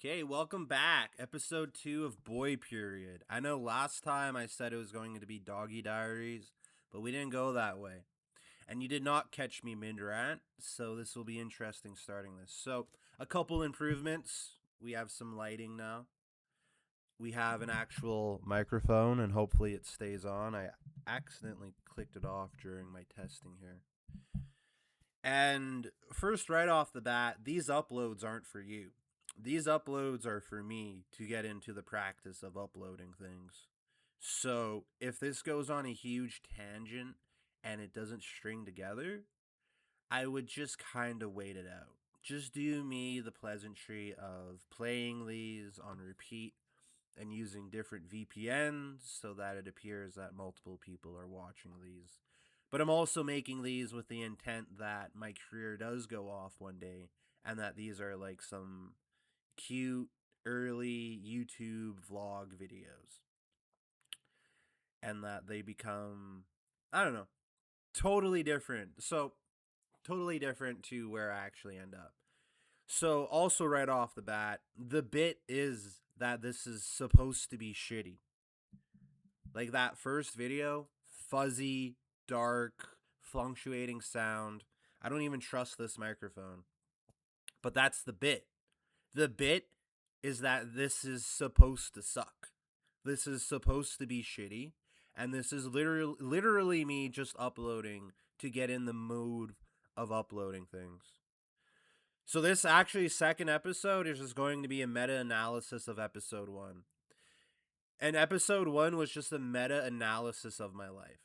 Okay, welcome back. Episode 2 of Boy Period. I know last time I said it was going to be Doggy Diaries, but we didn't go that way. And you did not catch me mid rant, so this will be interesting starting this. So, a couple improvements. We have some lighting now. We have an actual microphone, and hopefully it stays on. I accidentally clicked it off during my testing here. And first, right off the bat, these uploads aren't for you. These uploads are for me to get into the practice of uploading things. So if this goes on a huge tangent and it doesn't string together, I would just kind of wait it out. Just do me the pleasantry of playing these on repeat and using different VPNs so that it appears that multiple people are watching these. But I'm also making these with the intent that my career does go off one day and that these are like some cute early YouTube vlog videos and that they become, I don't know, totally different. So, totally different to where I actually end up. So, also right off the bat, the bit is that this is supposed to be shitty. Like that first video, fuzzy, dark, fluctuating sound. I don't even trust this microphone. But that's the bit. The bit is that this is supposed to suck. This is supposed to be shitty. And this is literally me just uploading to get in the mood of uploading things. So this actually second episode is just going to be a meta-analysis of episode 1. And episode 1 was just a meta-analysis of my life.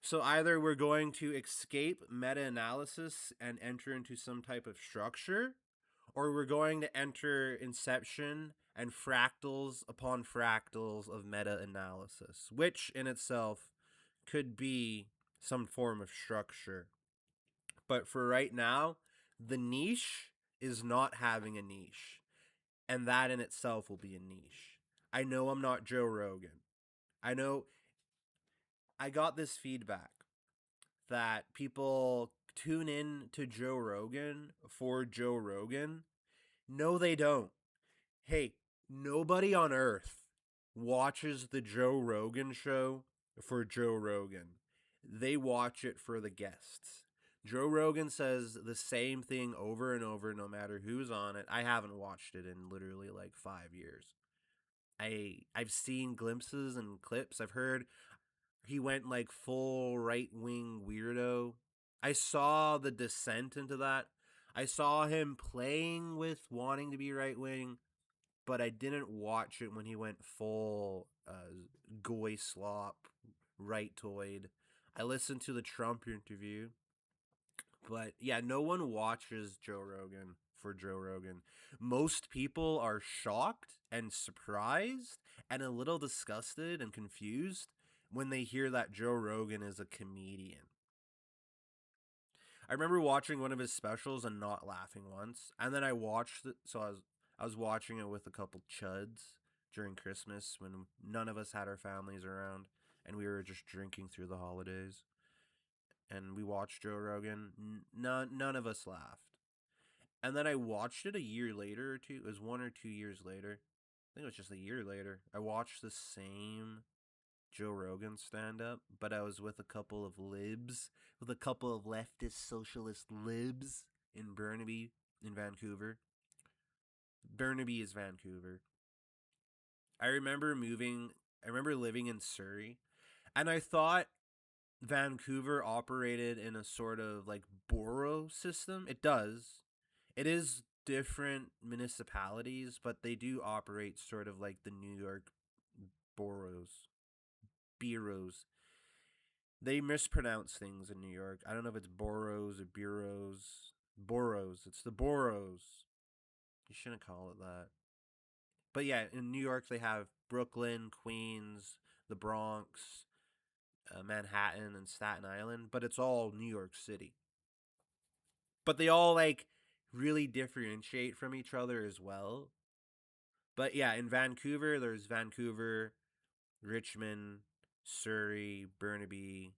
So either we're going to escape meta-analysis and enter into some type of structure, or we're going to enter inception and fractals upon fractals of meta-analysis, which in itself could be some form of structure. But for right now, the niche is not having a niche, and that in itself will be a niche. I know I'm not Joe Rogan. I know I got this feedback that people tune in to Joe Rogan for Joe Rogan. No, they don't. Hey, nobody on earth watches the Joe Rogan show for Joe Rogan. They watch it for the guests. Joe Rogan says the same thing over and over no matter who's on it. I haven't watched it in literally like 5 years. I've seen glimpses and clips. I've heard he went like full right-wing weirdo. I saw the descent into that. I saw him playing with wanting to be right-wing, but I didn't watch it when he went full goy slop, right-toid. I listened to the Trump interview, but yeah, no one watches Joe Rogan for Joe Rogan. Most people are shocked and surprised and a little disgusted and confused when they hear that Joe Rogan is a comedian. I remember watching one of his specials and not laughing once, and then I watched it. So I was watching it with a couple chuds during Christmas when none of us had our families around, and we were just drinking through the holidays. And we watched Joe Rogan. None of us laughed. And then I watched it a year later or two. It was 1 or 2 years later. I think it was just a year later. I watched the same Joe Rogan stand up, but I was with a couple of libs, with a couple of leftist socialist libs in Burnaby, in Vancouver. Burnaby is Vancouver. I remember living in Surrey, and I thought Vancouver operated in a sort of like borough system. It does. It is different municipalities, but they do operate sort of like the New York boroughs, bureaus. They mispronounce things in New York. I don't know if it's boroughs or bureaus. Boroughs. It's the boroughs. You shouldn't call it that. But yeah, in New York they have Brooklyn, Queens, the Bronx, Manhattan, and Staten Island, but it's all New York City. But they all like really differentiate from each other as well. But yeah, in Vancouver, there's Vancouver, Richmond, Surrey, Burnaby,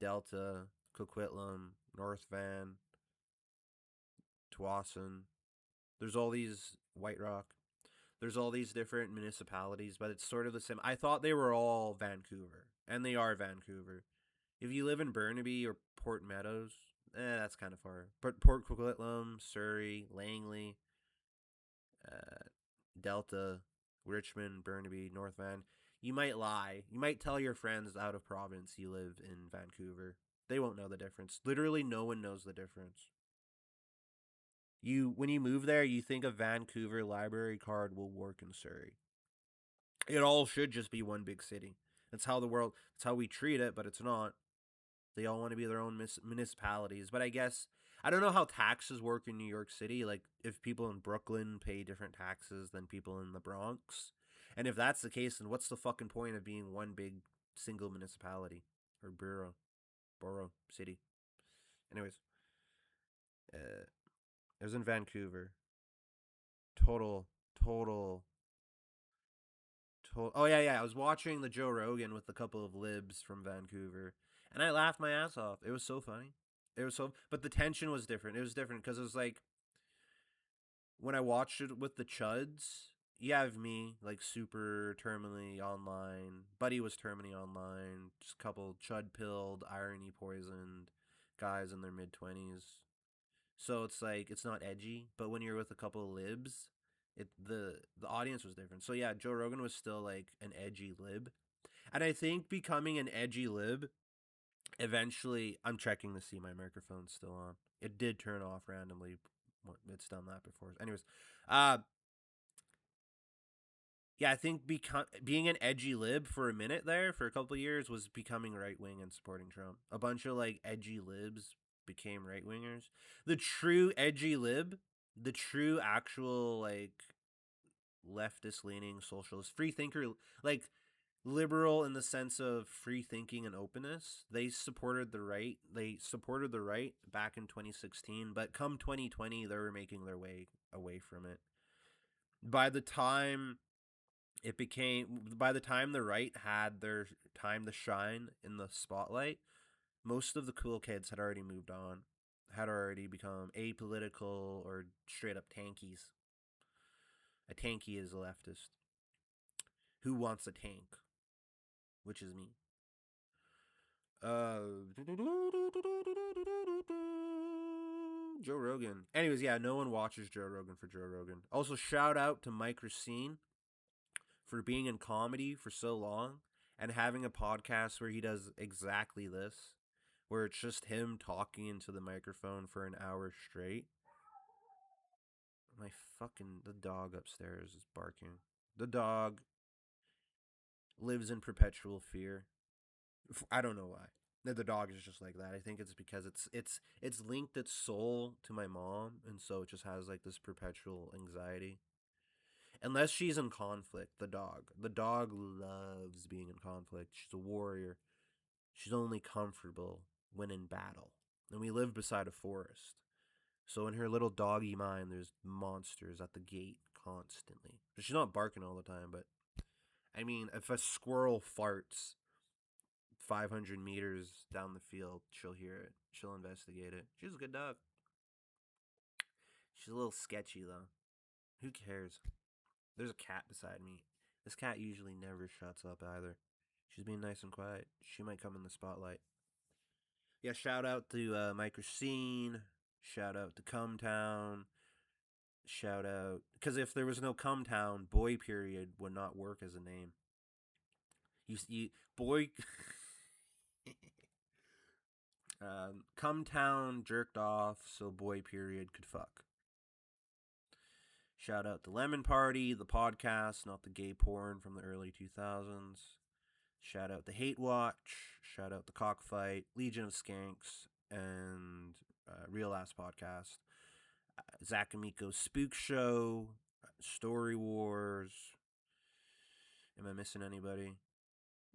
Delta, Coquitlam, North Van, Tsawwassen. There's all these White Rock. There's all these different municipalities, but it's sort of the same. I thought they were all Vancouver, and they are Vancouver. If you live in Burnaby or Port Meadows, that's kind of far. But Port Coquitlam, Surrey, Langley, uh, Delta, Richmond, Burnaby, North Van, you might lie. You might tell your friends out of province you live in Vancouver. They won't know the difference. Literally, no one knows the difference. When you move there, you think a Vancouver library card will work in Surrey. It all should just be one big city. That's how the world. That's how we treat it, but it's not. They all want to be their own municipalities. But I guess I don't know how taxes work in New York City. Like if people in Brooklyn pay different taxes than people in the Bronx, and if that's the case, then what's the fucking point of being one big single municipality or borough, city? Anyways, uh, it was in Vancouver. Total, total, total. Oh yeah. I was watching the Joe Rogan with a couple of libs from Vancouver, and I laughed my ass off. It was so funny. It was so, but the tension was different. It was different because it was like when I watched it with the chuds. You have me like super terminally online. Buddy was terminally online. Just a couple chud pilled, irony poisoned guys in their mid 20s. So it's like it's not edgy, but when you're with a couple of libs, the audience was different. So yeah, Joe Rogan was still like an edgy lib. And I think becoming an edgy lib eventually I'm checking to see my microphone's still on. It did turn off randomly. It's done that before. Anyways, uh yeah, I think being an edgy lib for a minute there for a couple of years was becoming right wing and supporting Trump. A bunch of like edgy libs became right wingers. The true edgy lib, the true actual like leftist leaning socialist free thinker, like liberal in the sense of free thinking and openness. They supported the right. They supported the right back in 2016, but come 2020, they were making their way away from it. By the time by the time the right had their time to shine in the spotlight, most of the cool kids had already moved on, had already become apolitical or straight up tankies. A tanky is a leftist who wants a tank, which is me. Joe Rogan. Anyways, yeah, no one watches Joe Rogan for Joe Rogan. Also, shout out to Mike Racine for being in comedy for so long and having a podcast where he does exactly this, where it's just him talking into the microphone for an hour straight. The dog upstairs is barking. The dog lives in perpetual fear. I don't know why. The dog is just like that. I think it's because it's linked its soul to my mom, and so it just has like this perpetual anxiety. Unless she's in conflict, the dog loves being in conflict. She's a warrior. She's only comfortable when in battle. And we live beside a forest. So in her little doggy mind, there's monsters at the gate constantly. She's not barking all the time, but I mean, if a squirrel farts 500 meters down the field, she'll hear it. She'll investigate it. She's a good dog. She's a little sketchy, though. Who cares? There's a cat beside me. This cat usually never shuts up either. She's being nice and quiet. She might come in the spotlight. Yeah, shout out to Mike Racine. Shout out to Cumtown. Shout out. Because if there was no Cumtown, Boy Period would not work as a name. Boy. Cumtown jerked off so Boy Period could fuck. Shout out to Lemon Party, the podcast, not the gay porn from the early 2000s. Shout out to Hate Watch. Shout out to Cockfight, Legion of Skanks, and Real Ass Podcast. Zach and Miko's Spook Show, Story Wars. Am I missing anybody?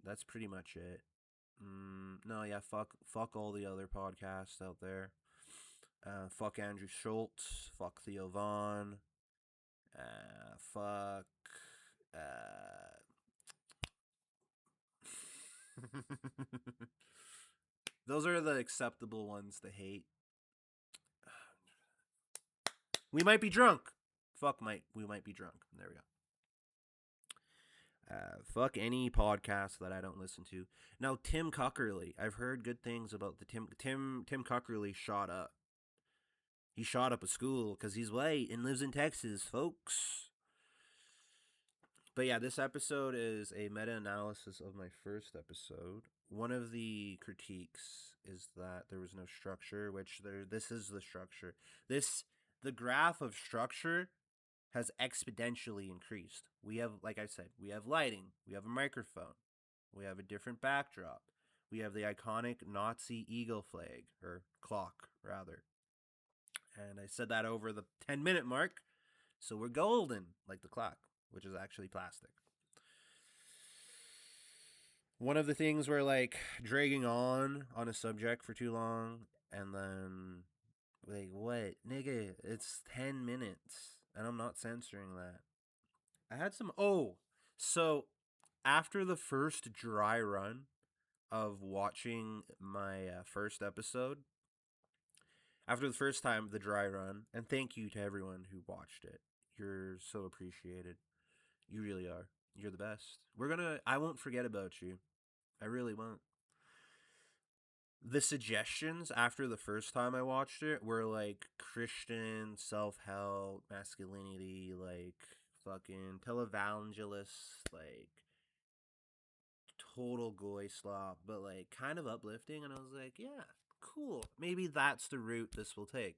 That's pretty much it. No, yeah, fuck all the other podcasts out there. Fuck Andrew Schultz. Fuck Theo Vaughn. Fuck. Those are the acceptable ones to hate. We might be drunk. Fuck, we might be drunk. There we go. Fuck any podcast that I don't listen to. Now Tim Cuckerly, I've heard good things about the Tim Cuckerly shot up. He shot up a school because he's white and lives in Texas, folks. But yeah, this episode is a meta-analysis of my first episode. One of the critiques is that there was no structure, which this is the structure. The graph of structure has exponentially increased. We have, like I said, we have lighting, we have a microphone, we have a different backdrop, we have the iconic Nazi eagle flag, or clock, rather. And I said that over the 10-minute mark, so we're golden, like the clock, which is actually plastic. One of the things where, like, dragging on a subject for too long, and then, like, what? Nigga, it's 10 minutes, and I'm not censoring that. I had some. Oh, so after the first dry run of watching my first episode, after the first time, the dry run, and thank you to everyone who watched it. You're so appreciated. You really are. You're the best. I won't forget about you. I really won't. The suggestions after the first time I watched it were like Christian, self help, masculinity, like fucking televangelist, like total goy slop, but like kind of uplifting. And I was like, yeah, cool. Maybe that's the route this will take.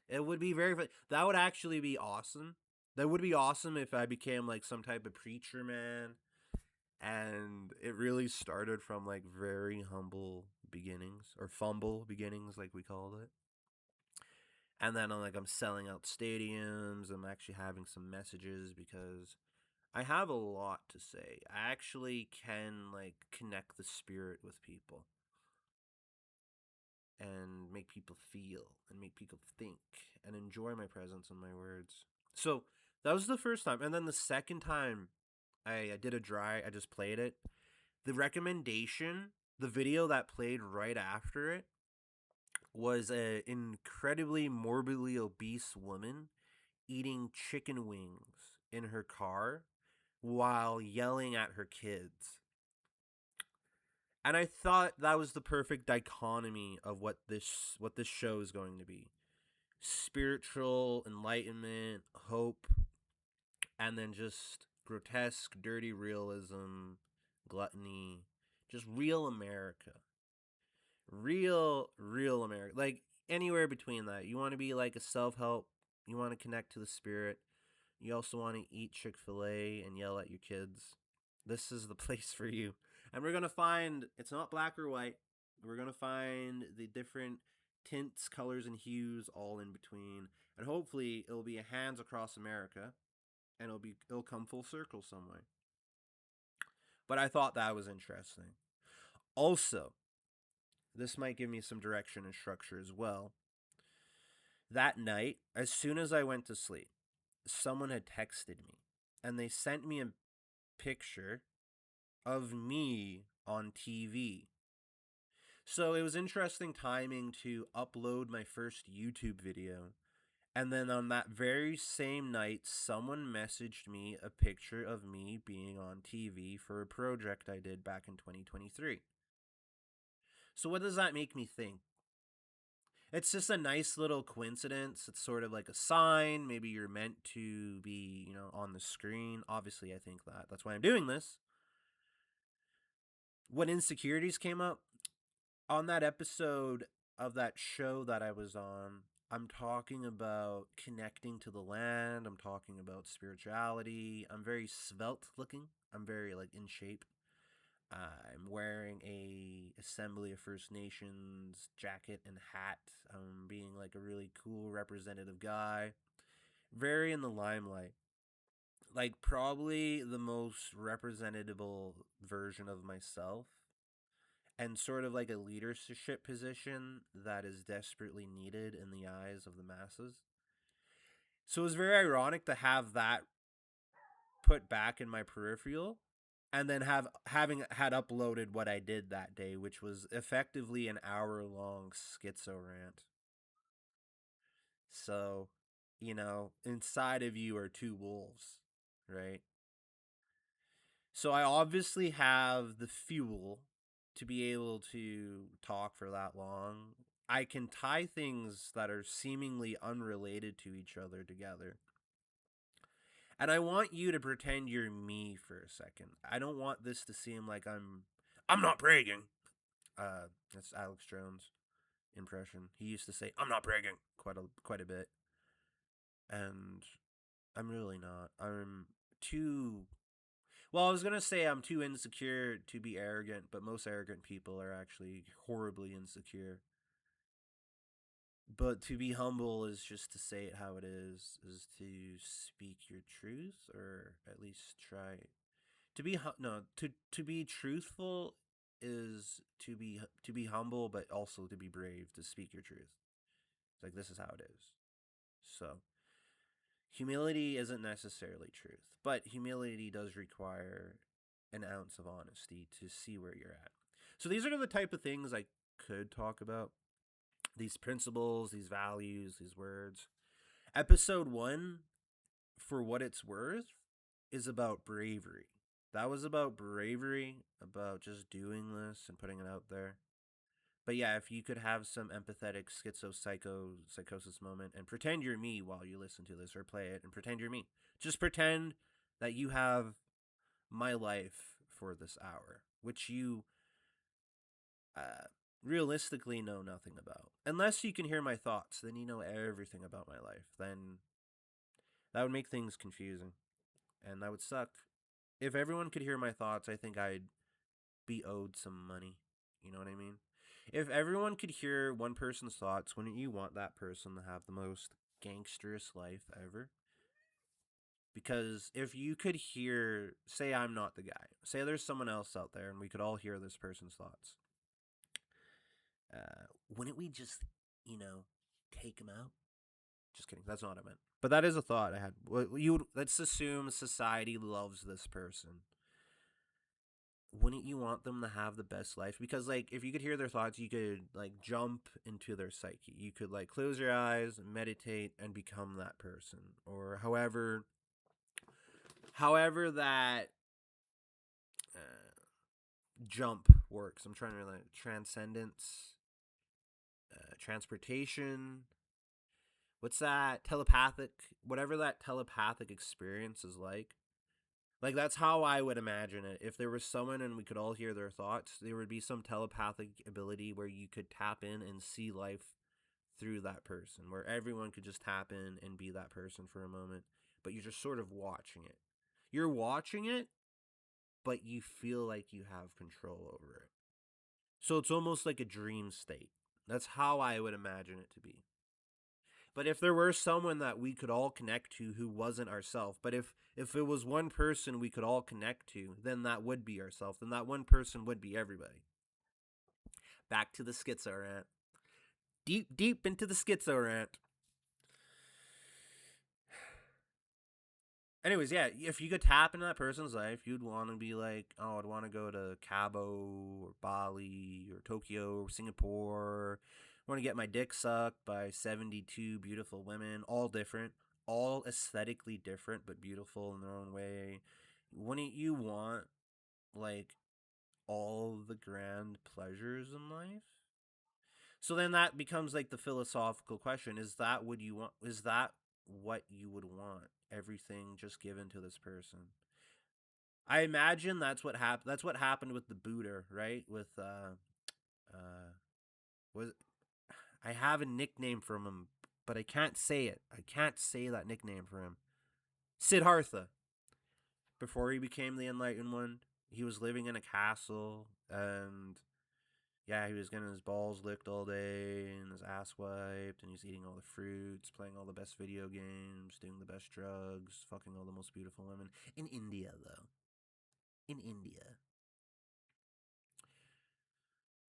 It would be very, that would actually be awesome. That would be awesome if I became like some type of preacher man. And it really started from like very humble beginnings, or fumble beginnings, like we called it. And then I'm selling out stadiums. I'm actually having some messages because I have a lot to say. I actually can like connect the spirit with people and make people feel and make people think and enjoy my presence and my words. So that was the first time. And then the second time I did a dry, I just played it. The recommendation, the video that played right after it, was an incredibly morbidly obese woman eating chicken wings in her car while yelling at her kids. And I thought that was the perfect dichotomy of what this show is going to be. Spiritual enlightenment, hope, and then just grotesque, dirty realism, gluttony, just real America. Real America. Like anywhere between that. You want to be like a self-help, you want to connect to the spirit. You also want to eat Chick-fil-A and yell at your kids. This is the place for you. And we're going to find, it's not black or white. We're going to find the different tints, colors, and hues all in between. And hopefully it'll be a hands across America. And it'll come full circle some way. But I thought that was interesting. Also, this might give me some direction and structure as well. That night, as soon as I went to sleep, someone had texted me. And they sent me a picture of me on TV. So it was interesting timing to upload my first YouTube video. And then on that very same night, someone messaged me a picture of me being on TV for a project I did back in 2023. So what does that make me think? It's just a nice little coincidence. It's sort of like a sign. Maybe you're meant to be, on the screen. Obviously, I think that. That's why I'm doing this. When insecurities came up, on that episode of that show that I was on, I'm talking about connecting to the land. I'm talking about spirituality. I'm very svelte looking. I'm very in shape. I'm wearing a Assembly of First Nations jacket and hat. I'm being like a really cool representative guy. Very in the limelight. Like probably the most representable version of myself. And sort of like a leadership position that is desperately needed in the eyes of the masses. So it was very ironic to have that put back in my peripheral, and then having had uploaded what I did that day, which was effectively an hour-long schizo rant. So, inside of you are two wolves, right? So I obviously have the fuel to be able to talk for that long. I can tie things that are seemingly unrelated to each other together. And I want you to pretend you're me for a second. I don't want this to seem like I'm not bragging. That's Alex Jones' impression. He used to say, "I'm not bragging" quite a bit. And I'm really not. I'm too Well, I was gonna say I'm too insecure to be arrogant, but most arrogant people are actually horribly insecure. But to be humble is just to say it how it is to speak your truth, or at least try to be no to be truthful is to be humble, but also to be brave to speak your truth. It's like this is how it is. So humility isn't necessarily truth, but humility does require an ounce of honesty to see where you're at. So these are the type of things I could talk about. These principles, these values, these words. Episode 1, for what it's worth, is about bravery. That was about bravery, about just doing this and putting it out there. But yeah, if you could have some empathetic psychosis moment and pretend you're me while you listen to this or play it and pretend you're me. Just pretend that you have my life for this hour, which you uh, realistically know nothing about. Unless you can hear my thoughts, then you know everything about my life. Then that would make things confusing, and that would suck. If everyone could hear my thoughts, I think I'd be owed some money. You know what I mean? If everyone could hear one person's thoughts, wouldn't you want that person to have the most gangsterous life ever? Because if you could hear, say I'm not the guy, say there's someone else out there and we could all hear this person's thoughts, wouldn't we just, you know, take him out? Just kidding. That's not what I meant. But that is a thought I had. Let's assume society loves this person. Wouldn't you want them to have the best life? Because like if you could hear their thoughts, you could like jump into their psyche. You could like close your eyes, meditate, and become that person, or however that jump works. I'm trying to like transcendence, transportation. What's that telepathic? Whatever that telepathic experience is like. Like that's how I would imagine it. If there was someone and we could all hear their thoughts, there would be some telepathic ability where you could tap in and see life through that person, where everyone could just tap in and be that person for a moment, but you're just sort of watching it. You're watching it, but you feel like you have control over it. So it's almost like a dream state. That's how I would imagine it to be. But if there were someone that we could all connect to who wasn't ourselves, but if it was one person we could all connect to, then that would be ourselves. Then that one person would be everybody. Back to the schizo rant. Deep into the schizo rant. Anyways, yeah, if you could tap into that person's life, you'd want to be like, oh, I'd want to go to Cabo or Bali or Tokyo or Singapore. I want to get my dick sucked by 72 beautiful women, all different, all aesthetically different, but beautiful in their own way. Wouldn't you want, like, all the grand pleasures in life? So then that becomes like the philosophical question: is that what you want? Is that what you would want? Everything just given to this person. I imagine that's what happened. That's what happened with the Buddha, right? With was I have a nickname from him, but I can't say it. I can't say that nickname for him. Siddhartha. Before he became the enlightened one, he was living in a castle, and yeah, he was getting his balls licked all day and his ass wiped, and he's eating all the fruits, playing all the best video games, doing the best drugs, fucking all the most beautiful women. In India, though. In India.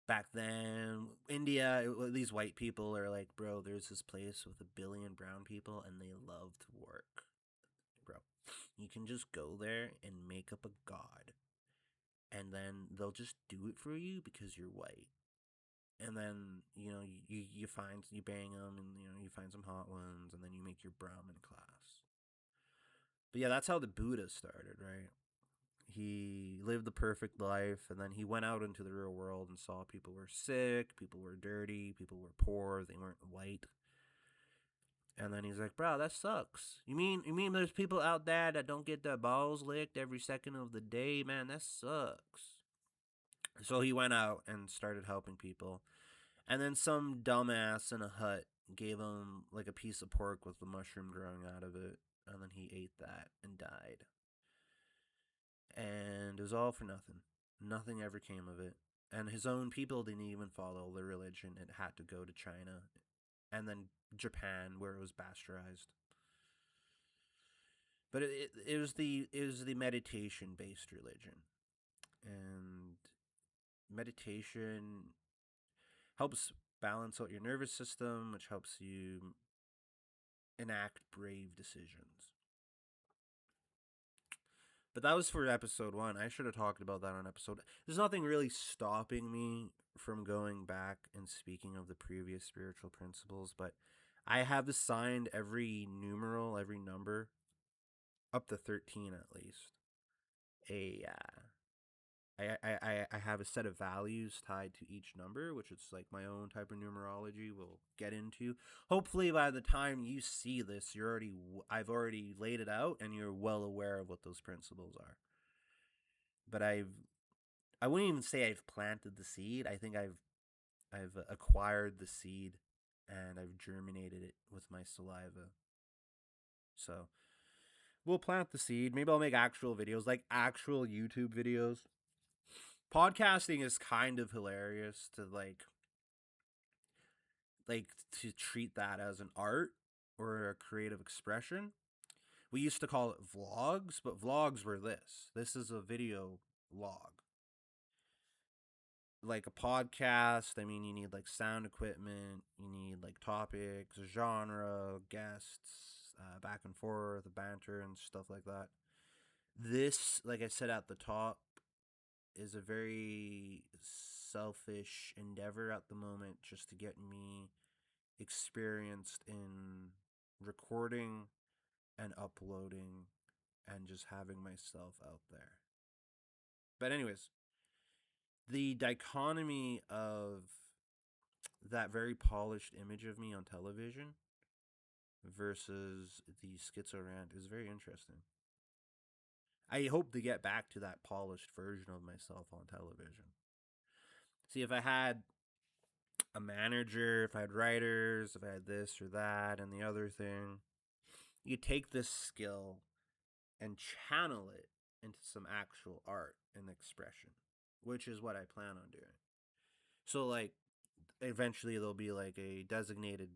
Back then, India, these white people are like, bro, there's this place with 1 billion brown people, and they love to work. Bro, you can just go there and make up a god, and then they'll just do it for you because you're white. And then you bang them, and you find some hot ones, and then you make your Brahmin class. But yeah, that's how the Buddha started, right? He lived the perfect life, and then he went out into the real world and saw people were sick, people were dirty, people were poor, they weren't white. And then he's like, "Bro, that sucks. You mean there's people out there that don't get their balls licked every second of the day, man? That sucks." So he went out and started helping people. And then some dumbass in a hut gave him like a piece of pork with the mushroom growing out of it, and then he ate that and died. And it was all for nothing. Nothing ever came of it. And his own people didn't even follow the religion. It had to go to China and then Japan, where it was bastardized. But it was the meditation based religion, and meditation helps balance out your nervous system, which helps you enact brave decisions. But that was for episode 1. I should have talked about that on episode. There's nothing really stopping me from going back and speaking of the previous spiritual principles, but I have assigned every numeral, every number, up to 13 at least, a I have a set of values tied to each number, which is like my own type of numerology we'll get into. Hopefully by the time you see this, I've already laid it out and you're well aware of what those principles are. But I wouldn't even say I've planted the seed. I think I've acquired the seed and I've germinated it with my saliva. So, we'll plant the seed. Maybe I'll make actual videos, like actual YouTube videos. Podcasting is kind of hilarious to like to treat that as an art or a creative expression. We used to call it vlogs, but vlogs were this. This is a video log. Like a podcast, I mean, you need like sound equipment, you need like topics, genre, guests, back and forth, banter, and stuff like that. This, like I said at the top, is a very selfish endeavor at the moment just to get me experienced in recording and uploading and just having myself out there. But, anyways, the dichotomy of that very polished image of me on television versus the schizo rant is very interesting. I hope to get back to that polished version of myself on television. See, if I had a manager, if I had writers, if I had this or that and the other thing, you take this skill and channel it into some actual art and expression, which is what I plan on doing. So, like, eventually there'll be like a designated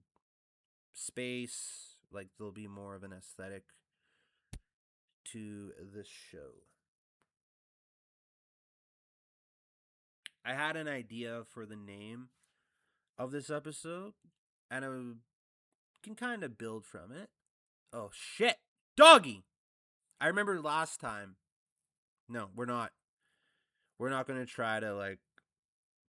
space, like, there'll be more of an aesthetic to this show. I had an idea for the name of this episode, and I can kind of build from it. Oh, shit! Doggy! I remember last time. No, we're not. We're not going to try to, like,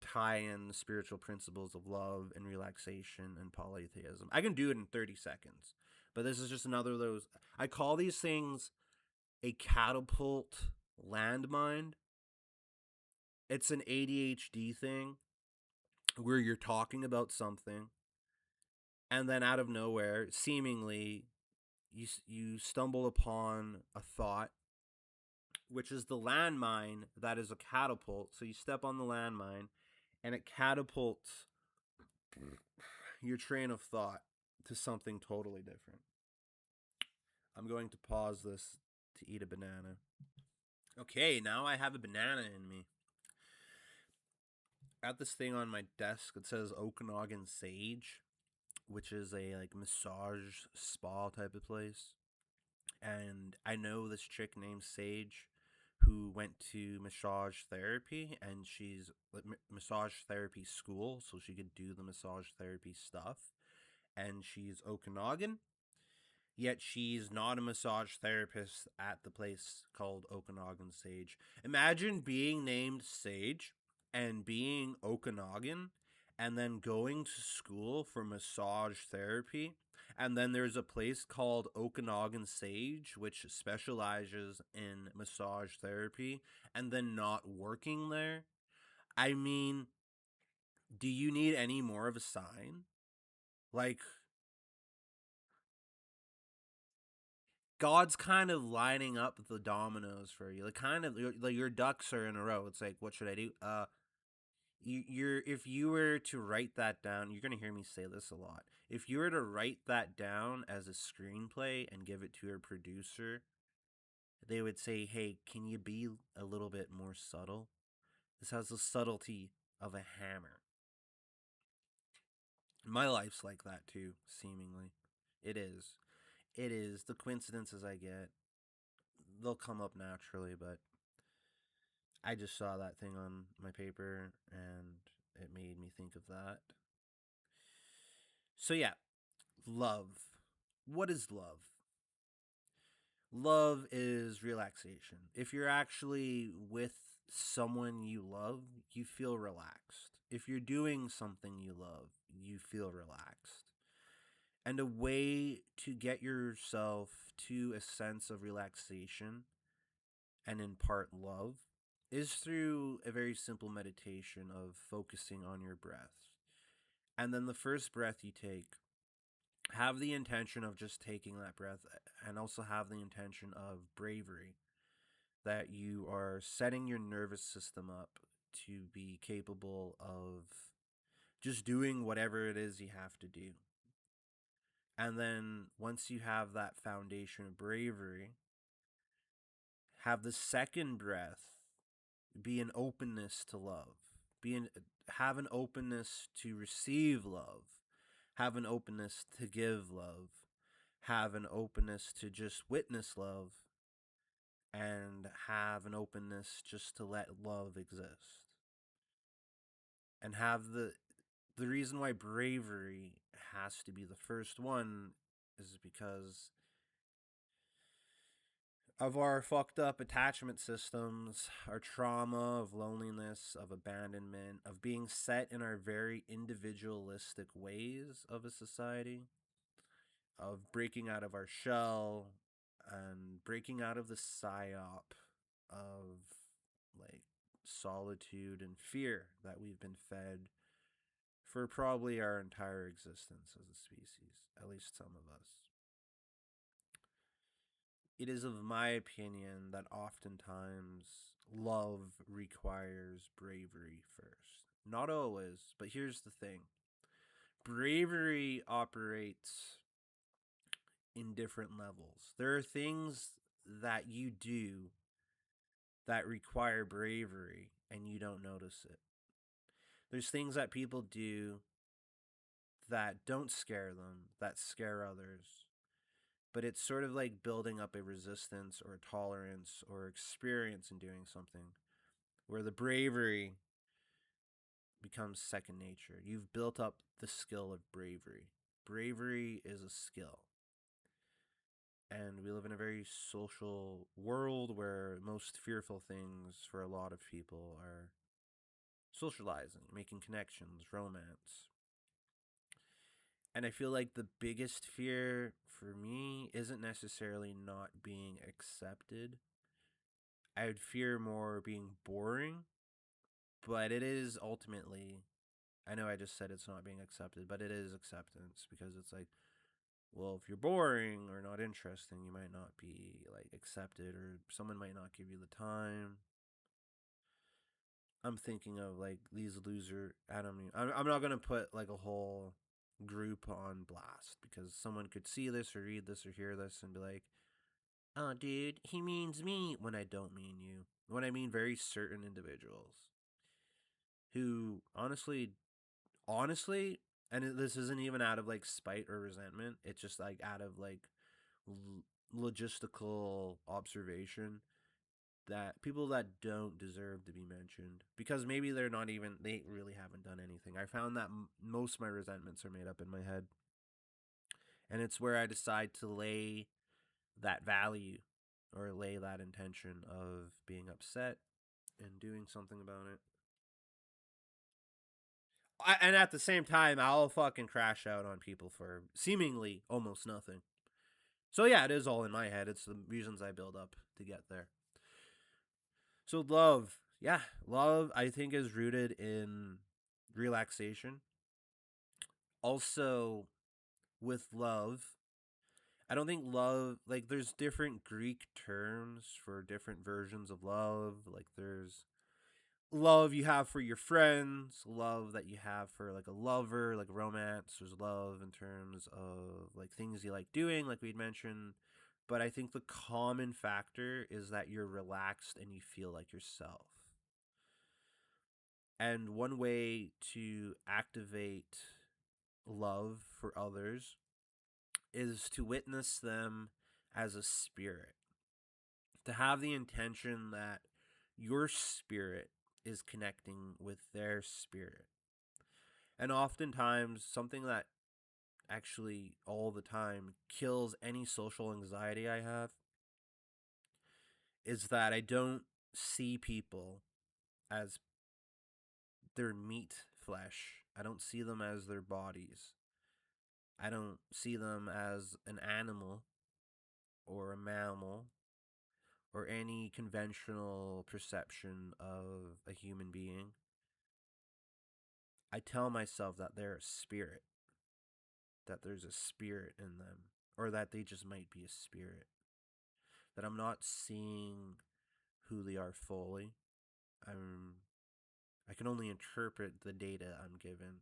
tie in the spiritual principles of love and relaxation and polytheism. I can do it in 30 seconds. But this is just another of those. I call these things a catapult landmine. It's an ADHD thing where you're talking about something and then out of nowhere, seemingly, you stumble upon a thought, which is the landmine that is a catapult. So you step on the landmine and it catapults your train of thought to something totally different. I'm going to pause this to eat a banana. Okay, now I have a banana in me. Got this thing on my desk that says Okanagan Sage, which is a like massage spa type of place. And I know this chick named Sage who went to massage therapy, and she's massage therapy school, so she could do the massage therapy stuff. And she's Okanagan, yet she's not a massage therapist at the place called Okanagan Sage. Imagine being named Sage and being Okanagan and then going to school for massage therapy. And then there's a place called Okanagan Sage, which specializes in massage therapy, and then not working there. I mean, do you need any more of a sign? Like, God's kind of lining up the dominoes for you. Like, kind of, like your ducks are in a row. It's like, what should I do? You're if you were to write that down, you're gonna hear me say this a lot. If you were to write that down as a screenplay and give it to your producer, they would say, "Hey, can you be a little bit more subtle? This has the subtlety of a hammer." My life's like that too, seemingly. It is. It is. The coincidences I get, they'll come up naturally, but I just saw that thing on my paper and it made me think of that. So yeah, love. What is love? Love is relaxation. If you're actually with someone you love, you feel relaxed. If you're doing something you love, you feel relaxed. And a way to get yourself to a sense of relaxation and impart love is through a very simple meditation of focusing on your breath. And then the first breath you take, have the intention of just taking that breath, and also have the intention of bravery, that you are setting your nervous system up to be capable of just doing whatever it is you have to do. And then once you have that foundation of bravery, have the second breath be an openness to love. Have an openness to receive love. Have an openness to give love. Have an openness to just witness love, and have an openness just to let love exist. And have the reason why bravery has to be the first one is because of our fucked up attachment systems, our trauma of loneliness, of abandonment, of being set in our very individualistic ways of a society, of breaking out of our shell and breaking out of the psyop of like solitude and fear that we've been fed for probably our entire existence as a species, at least some of us. It is of my opinion that oftentimes love requires bravery first. Not always, but here's the thing: bravery operates in different levels. There are things that you do that require bravery and you don't notice it. There's things that people do that don't scare them, that scare others. But it's sort of like building up a resistance or a tolerance or experience in doing something where the bravery becomes second nature. You've built up the skill of bravery. Bravery is a skill. And we live in a very social world where most fearful things for a lot of people are socializing, making connections, romance. And I feel like the biggest fear for me isn't necessarily not being accepted. I would fear more being boring, but it is ultimately, I know I just said it's not being accepted, but it is acceptance, because it's like, well, if you're boring or not interesting, you might not be like accepted, or someone might not give you the time. I'm thinking of like these loser. I don't mean. I'm not gonna put like a whole group on blast, because someone could see this or read this or hear this and be like, "Oh, dude, he means me," when I don't mean you. When I mean very certain individuals who honestly, and this isn't even out of like spite or resentment. It's just like out of like logistical observation, that people that don't deserve to be mentioned, because maybe they really haven't done anything. I found that most of my resentments are made up in my head, and it's where I decide to lay that value or lay that intention of being upset and doing something about it. And at the same time, I'll fucking crash out on people for seemingly almost nothing. So yeah, it is all in my head. It's the reasons I build up to get there. So love, yeah, love I think is rooted in relaxation. Also, with love, I don't think love, like there's different Greek terms for different versions of love. Like there's love you have for your friends, love that you have for like a lover, like romance. There's love in terms of like things you like doing, like we'd mentioned. But I think the common factor is that you're relaxed and you feel like yourself. And one way to activate love for others is to witness them as a spirit, to have the intention that your spirit is connecting with their spirit. And oftentimes, something that actually all the time kills any social anxiety I have is that I don't see people as their meat flesh. I don't see them as their bodies. I don't see them as an animal or a mammal or any conventional perception of a human being. I tell myself that they're a spirit, that there's a spirit in them, or that they just might be a spirit. That I'm not seeing who they are fully. I'm I can only interpret the data I'm given,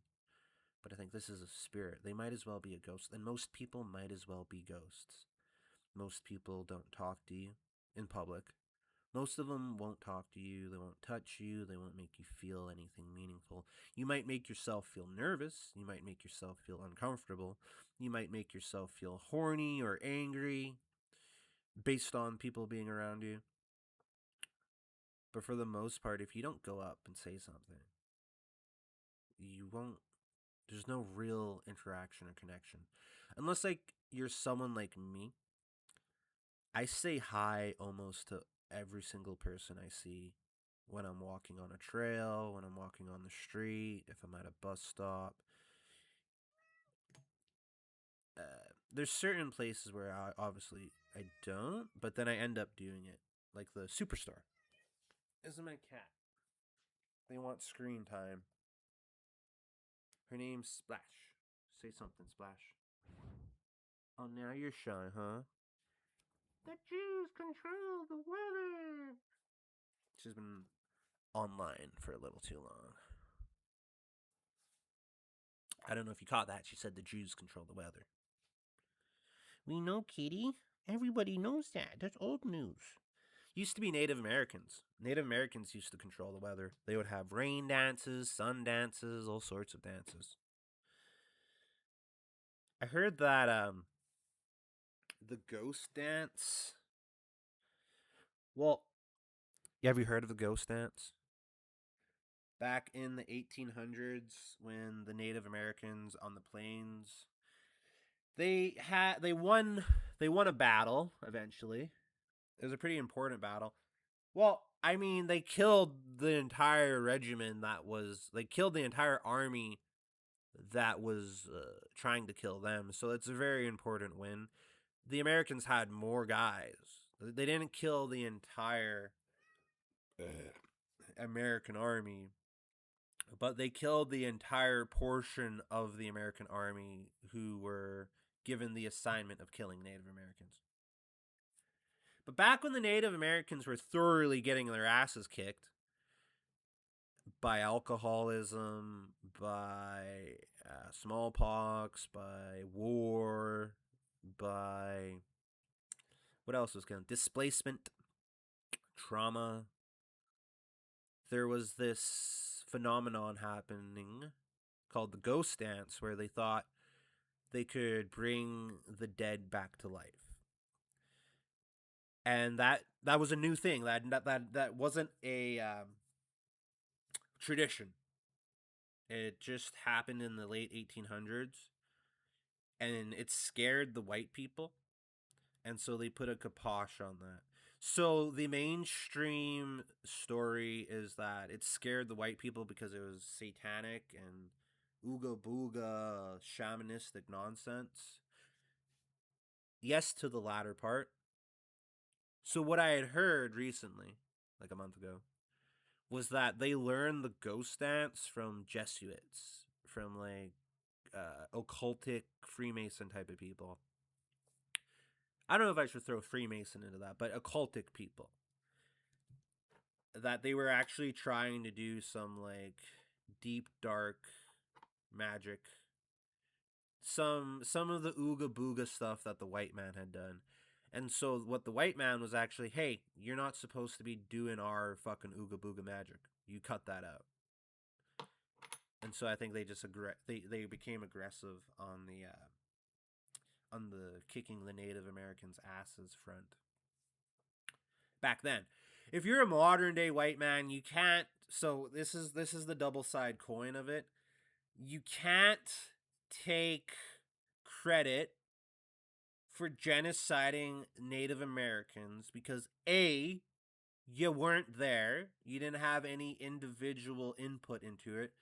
but I think this is a spirit. They might as well be a ghost, and most people might as well be ghosts. Most people don't talk to you in public. Most of them won't talk to you, they won't touch you, they won't make you feel anything meaningful. You might make yourself feel nervous, you might make yourself feel uncomfortable, you might make yourself feel horny or angry based on people being around you. But for the most part, if you don't go up and say something, you won't, there's no real interaction or connection. Unless, like, you're someone like me, I say hi almost to every single person I see when I'm walking on a trail, when I'm walking on the street, if I'm at a bus stop. There's certain places where obviously I don't, but then I end up doing it, like the superstore. This is my cat. They want screen time. Her name's Splash. Say something, Splash. Oh, now you're shy, huh? The Jews control the weather. She's been online for a little too long. I don't know if you caught that. She said the Jews control the weather. We know, Kitty. Everybody knows that. That's old news. Used to be Native Americans. Native Americans used to control the weather. They would have rain dances, sun dances, all sorts of dances. I heard that the ghost dance. Well, have you heard of the ghost dance? Back in the 1800s, when the Native Americans on the plains, they won a battle eventually. It was a pretty important battle. Well, I mean, they killed the entire regiment they killed the entire army that was trying to kill them. So it's a very important win. The Americans had more guys. They didn't kill the entire American army, but they killed the entire portion of the American army who were given the assignment of killing Native Americans. But back when the Native Americans were thoroughly getting their asses kicked by alcoholism, by smallpox, by war, by what else was going? Displacement, trauma. There was this phenomenon happening called the ghost dance, where they thought they could bring the dead back to life, and that was a new thing. That wasn't a tradition. It just happened in the late 1800s, and it scared the white people, and so they put a kibosh on that. So the mainstream story is that it scared the white people because it was satanic and ooga booga shamanistic nonsense. Yes to the latter part. So what I had heard recently, like a month ago, was that they learned the ghost dance from Jesuits, from like occultic Freemason type of people. I don't know if I should throw Freemason into that, but occultic people. That they were actually trying to do some like deep dark magic, some of the ooga booga stuff that the white man had done. And so what the white man was actually, hey, you're not supposed to be doing our fucking ooga booga magic. You cut that out. And so I think they just they became aggressive on the kicking the Native Americans' asses front back then. If you're a modern day white man, you can't. So this is the double side coin of it. You can't take credit for genociding Native Americans because A, you weren't there, you didn't have any individual input into it.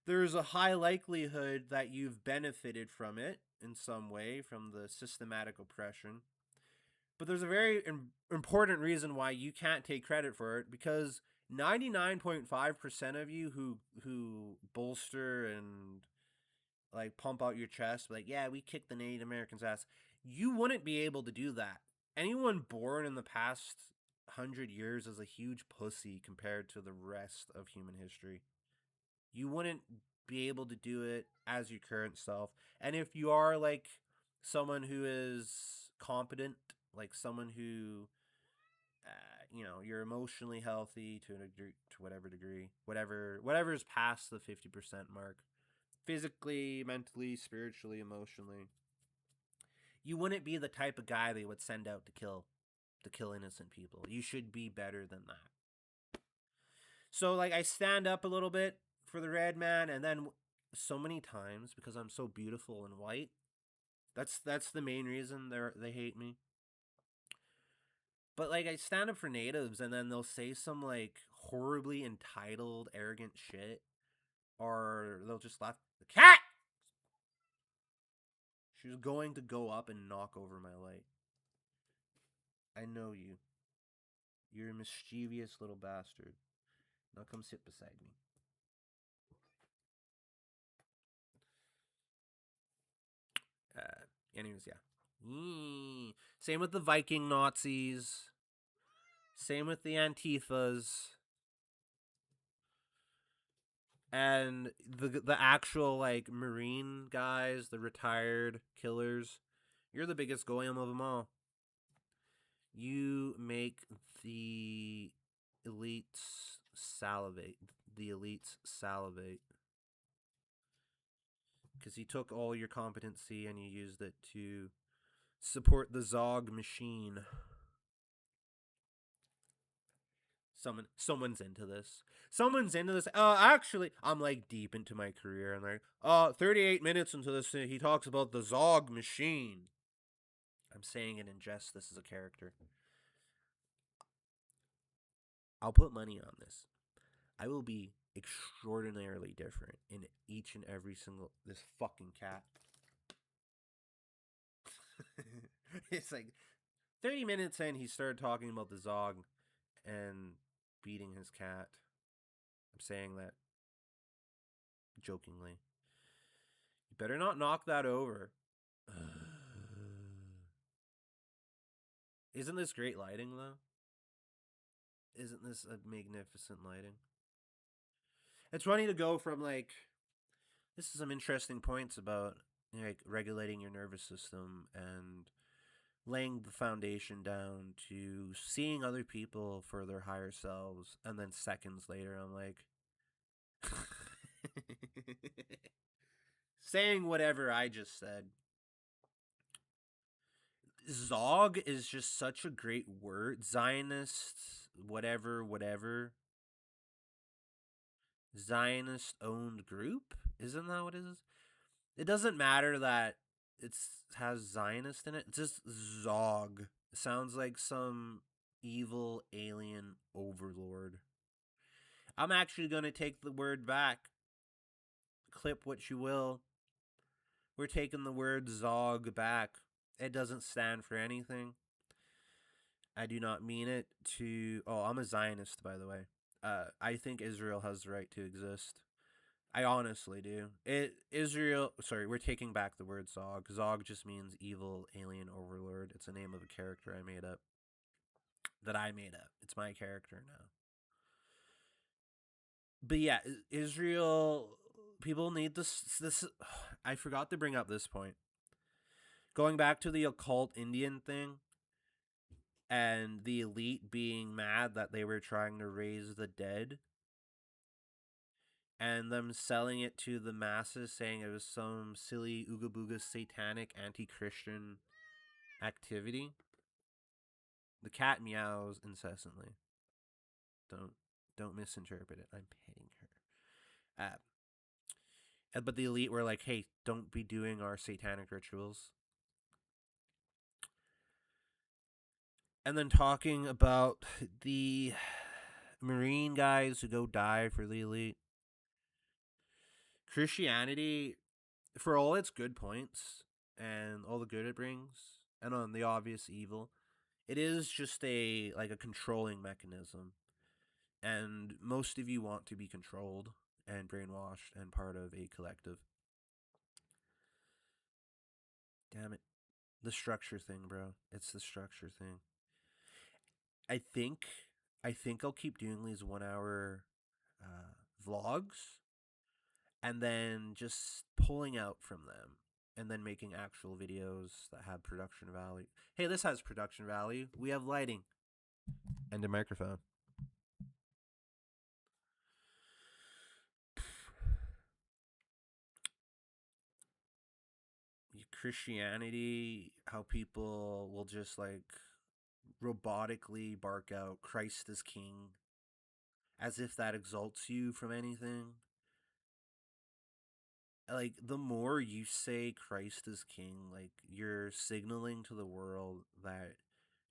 There's a high likelihood that you've benefited from it in some way, from the systematic oppression. But there's a very important reason why you can't take credit for it, because 99.5% of you who bolster and like pump out your chest like, yeah, we kicked the Native Americans ass, you wouldn't be able to do that. Anyone born in the past 100 years is a huge pussy compared to the rest of human history. You wouldn't be able to do it as your current self. And if you are like someone who is competent, like someone who you're emotionally healthy to whatever degree, whatever is past the 50% mark, physically, mentally, spiritually, emotionally, you wouldn't be the type of guy they would send out to kill innocent people. You should be better than that. So like I stand up a little bit for the red man, and then so many times, because I'm so beautiful and white, that's the main reason they hate me. But like I stand up for natives, and then they'll say some like horribly entitled, arrogant shit, or they'll just laugh. The cat. She's going to go up and knock over my light. I know you. You're a mischievous little bastard. Now come sit beside me. Anyways, yeah. Same with the Viking Nazis. Same with the Antifas. And the actual like Marine guys, the retired killers. You're the biggest goyim of them all. You make the elites salivate. The elites salivate. Because you took all your competency and you used it to support the Zog machine. Someone's into this. Someone's into this. Actually, I'm like deep into my career, and like, 38 minutes into this, he talks about the Zog machine. I'm saying it in jest. This is a character. I'll put money on this. I will be extraordinarily different in each and every single this fucking cat. It's like 30 minutes in, he started talking about the Zog and beating his cat. I'm saying that jokingly. You better not knock that over. Isn't this great lighting, though? Isn't this a magnificent lighting? It's funny to go from like, this is some interesting points about like regulating your nervous system and laying the foundation down to seeing other people for their higher selves, and then seconds later I'm like saying whatever I just said. Zog is just such a great word. Zionist, whatever. Zionist owned group? Isn't that what it is? It doesn't matter that it has Zionist in it. It's just Zog. It sounds like some evil alien overlord. I'm actually going to take the word back. clip what you will. We're taking the word Zog back. It doesn't stand for anything. I do not mean it to. Oh, I'm a Zionist, by the way. I think Israel has the right to exist. I honestly do. Israel. Sorry, we're taking back the word Zog. Zog just means evil alien overlord. It's a name of a character I made up. That I made up. It's my character now. But yeah, Israel. People need this. This. I forgot to bring up this point. Going back to the occult Indian thing, and the elite being mad that they were trying to raise the dead, and them selling it to the masses saying it was some silly ooga booga satanic anti-Christian activity. The cat meows incessantly. Don't don't misinterpret it. I'm petting her. But the elite were like, "Hey, don't be doing our satanic rituals." And then talking about the Marine guys who go die for the elite. Christianity, for all its good points and all the good it brings, and on the obvious evil, it is just a controlling mechanism. And most of you want to be controlled and brainwashed and part of a collective. Damn it. The structure thing, bro. It's the structure thing. I think I think I'll keep doing these 1 hour vlogs and then just pulling out from them and then making actual videos that have production value. Hey, this has production value. We have lighting and a microphone. Christianity, how people will just robotically bark out Christ is king as if that exalts you from anything. Like, the more you say Christ is king, like, you're signaling to the world that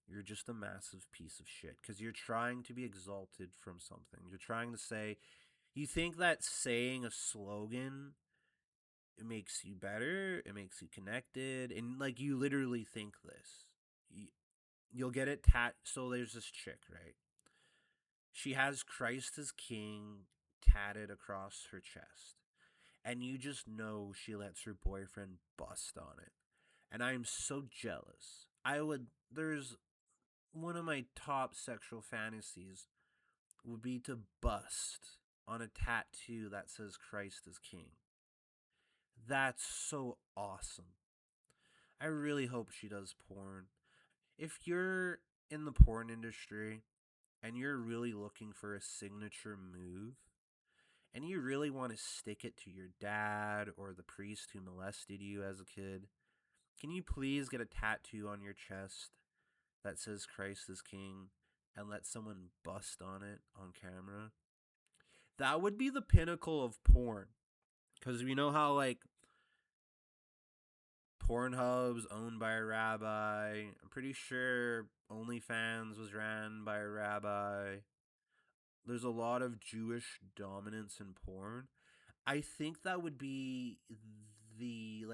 you're just a massive piece of shit because you're trying to be exalted from something. You're trying to say, you think that saying a slogan, it makes you better, it makes you connected, and like you literally think this. You'll get it so there's this chick, right? She has Christ as king tatted across her chest. And you just know she lets her boyfriend bust on it. And I am so jealous. There's one of my top sexual fantasies would be to bust on a tattoo that says Christ is king. That's so awesome. I really hope she does porn. If you're in the porn industry and you're really looking for a signature move, and you really want to stick it to your dad or the priest who molested you as a kid, can you please get a tattoo on your chest that says Christ is king and let someone bust on it on camera? That would be the pinnacle of porn. Because we know how, Pornhub's owned by a rabbi. I'm pretty sure OnlyFans was ran by a rabbi. There's a lot of Jewish dominance in porn. I think that would be the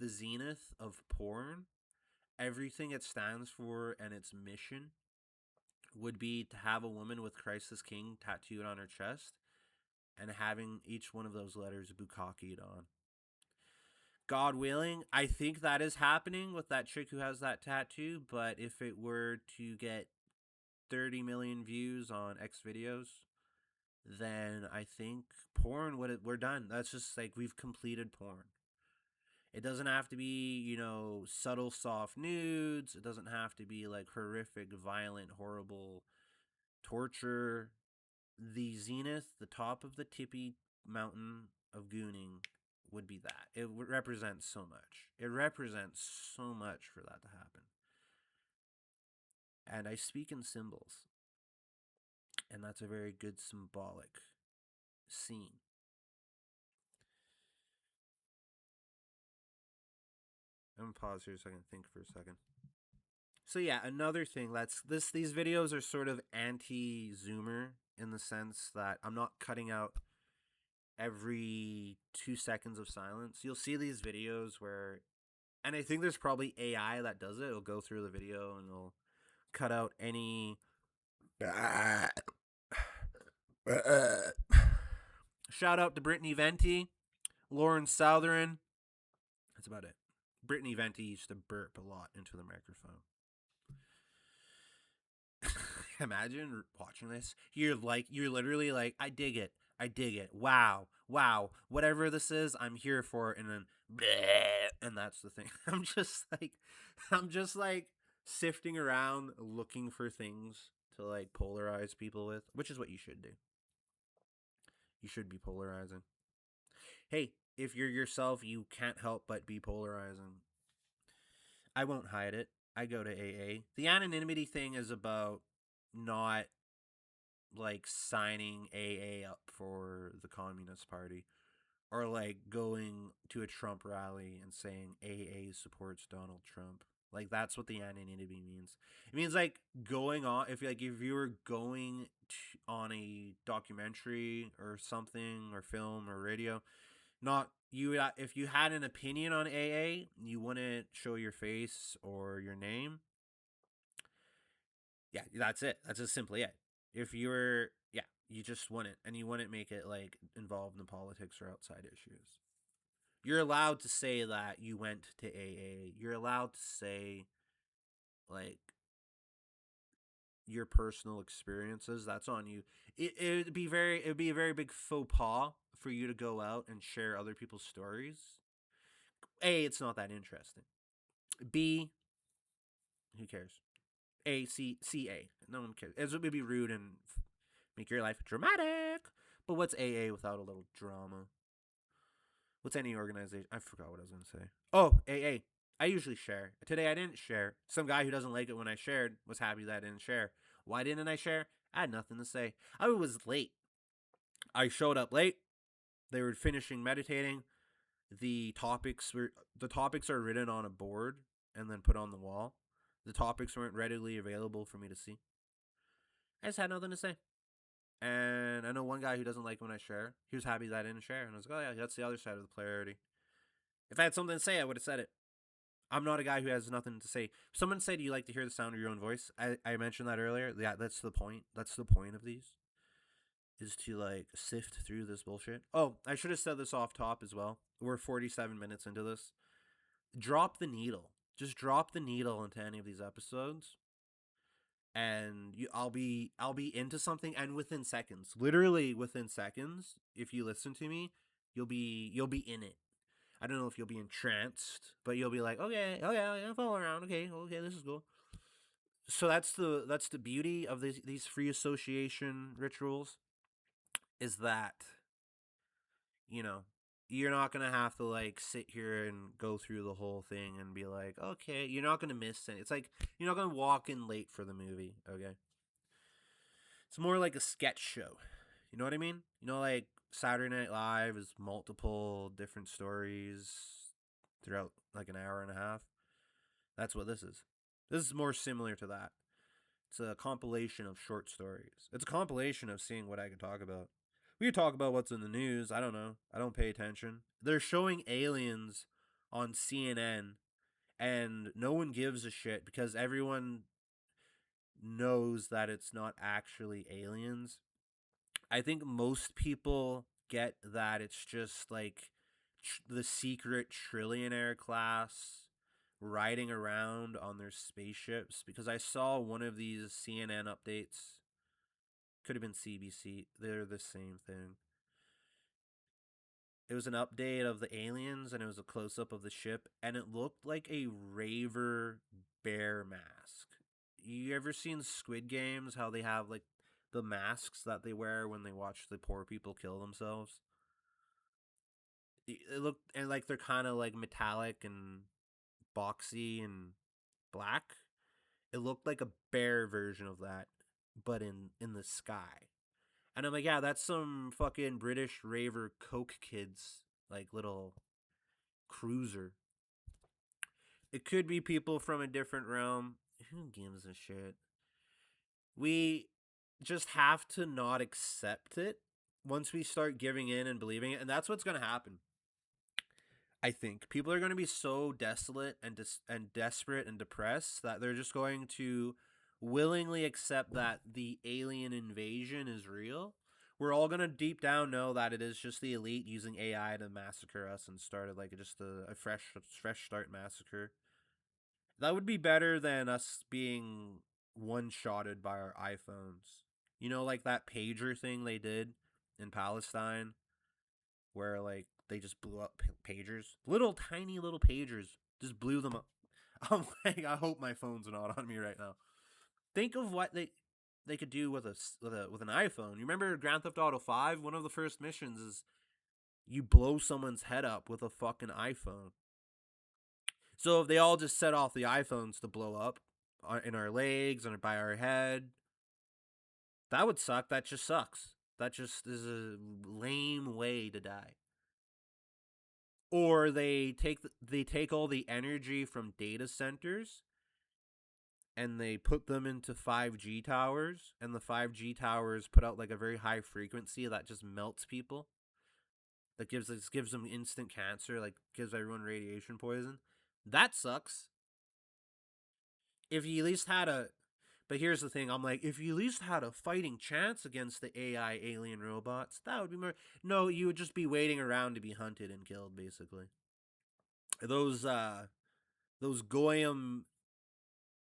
zenith of porn. Everything it stands for and its mission would be to have a woman with Christ as king tattooed on her chest and having each one of those letters bukkakied on. God willing, I think that is happening with that chick who has that tattoo, but if it were to get 30 million views on X videos, then I think we're done. That's just we've completed porn. It doesn't have to be, subtle, soft nudes. It doesn't have to be horrific, violent, horrible torture. The zenith, the top of the tippy mountain of gooning would be that. It represents so much. It represents so much for that to happen. And I speak in symbols. And that's a very good symbolic scene. I'm gonna pause here so I can think for a second. So yeah, another thing these videos are sort of anti-zoomer in the sense that I'm not cutting out every 2 seconds of silence. You'll see these videos where, and I think there's probably AI that does it. It'll go through the video and it'll cut out any. Shout out to Brittany Venti, Lauren Southern. That's about it. Brittany Venti used to burp a lot into the microphone. Imagine watching this. You're literally like, I dig it. I dig it. Wow. Wow. Whatever this is, I'm here for it. And then, bleh, and that's the thing. I'm just like sifting around looking for things to like polarize people with, which is what you should do. You should be polarizing. Hey, if you're yourself, you can't help but be polarizing. I won't hide it. I go to AA. The anonymity thing is about not like signing AA up for the Communist Party or like going to a Trump rally and saying AA supports Donald Trump. Like that's what the anonymity means. It means like going on if you were going on a documentary or something or film or radio, not you if you had an opinion on AA, you wouldn't show your face or your name. Yeah, that's it. That's just simply it. If you were, yeah, you just wouldn't, and you wouldn't make it like involved in politics or outside issues. You're allowed to say that you went to AA. You're allowed to say like your personal experiences. That's on you. It'd be a very big faux pas for you to go out and share other people's stories. A, it's not that interesting. B, who cares? A. No one cares. It would be rude and make your life dramatic. But what's AA without a little drama? What's any organization? I forgot what I was going to say. Oh, AA. I usually share. Today I didn't share. Some guy who doesn't like it when I shared was happy that I didn't share. Why didn't I share? I had nothing to say. I was late. I showed up late. They were finishing meditating. The topics are written on a board and then put on the wall. The topics weren't readily available for me to see. I just had nothing to say. And I know one guy who doesn't like when I share. He was happy that I didn't share. And I was like, oh, yeah, that's the other side of the polarity. If I had something to say, I would have said it. I'm not a guy who has nothing to say. Someone said you like to hear the sound of your own voice. I mentioned that earlier. Yeah, that's the point. That's the point of these. Is to like sift through this bullshit. Oh, I should have said this off top as well. We're 47 minutes into this. Drop the needle. Just drop the needle into any of these episodes and I'll be into something and within seconds, literally within seconds, if you listen to me, you'll be in it. I don't know if you'll be entranced, but you'll be like, okay, oh yeah, follow around, okay, this is cool. So that's the beauty of these free association rituals is that you know you're not gonna have to like sit here and go through the whole thing and be like, okay, you're not gonna miss it. It's like you're not gonna walk in late for the movie, okay? It's more like a sketch show. You know what I mean? You know, like Saturday Night Live is multiple different stories throughout like an hour and a half. That's what this is. This is more similar to that. It's a compilation of short stories. It's a compilation of seeing what I can talk about. We could talk about what's in the news. I don't know. I don't pay attention. They're showing aliens on CNN, and no one gives a shit because everyone knows that it's not actually aliens. I think most people get that it's just like the secret trillionaire class riding around on their spaceships because I saw one of these CNN updates. Could have been CBC. They're the same thing. It was an update of the aliens and it was a close up of the ship and it looked like a raver bear mask. You ever seen Squid Games how they have like the masks that they wear when they watch the poor people kill themselves? It looked and like they're kind of like metallic and boxy and black. It looked like a bear version of that, but in the sky. And I'm like, yeah, that's some fucking British raver coke kids like little cruiser. It could be people from a different realm. Who gives a shit? We just have to not accept it once we start giving in and believing it, and that's what's going to happen. I think people are going to be so desolate and and desperate and depressed that they're just going to willingly accept that the alien invasion is real. We're all going to deep down know that it is just the elite using AI to massacre us and started like just a fresh start massacre. That would be better than us being one shotted by our iPhones. You know, like that pager thing they did in Palestine where like they just blew up pagers, little tiny little pagers, just blew them up. I'm like, I hope my phone's not on me right now. Think of what they could do with with an iPhone. You remember Grand Theft Auto 5? One of the first missions is you blow someone's head up with a fucking iPhone. So if they all just set off the iPhones to blow up in our legs and by our head, that would suck. That just sucks. That just is a lame way to die. Or they take all the energy from data centers and they put them into 5G towers, and the 5G towers put out like a very high frequency that just melts people. That gives them instant cancer, like gives everyone radiation poison. That sucks. If you at least had a But here's the thing, I'm like, if you at least had a fighting chance against the AI alien robots, that would be more. No, you would just be waiting around to be hunted and killed, basically. Those those Goyim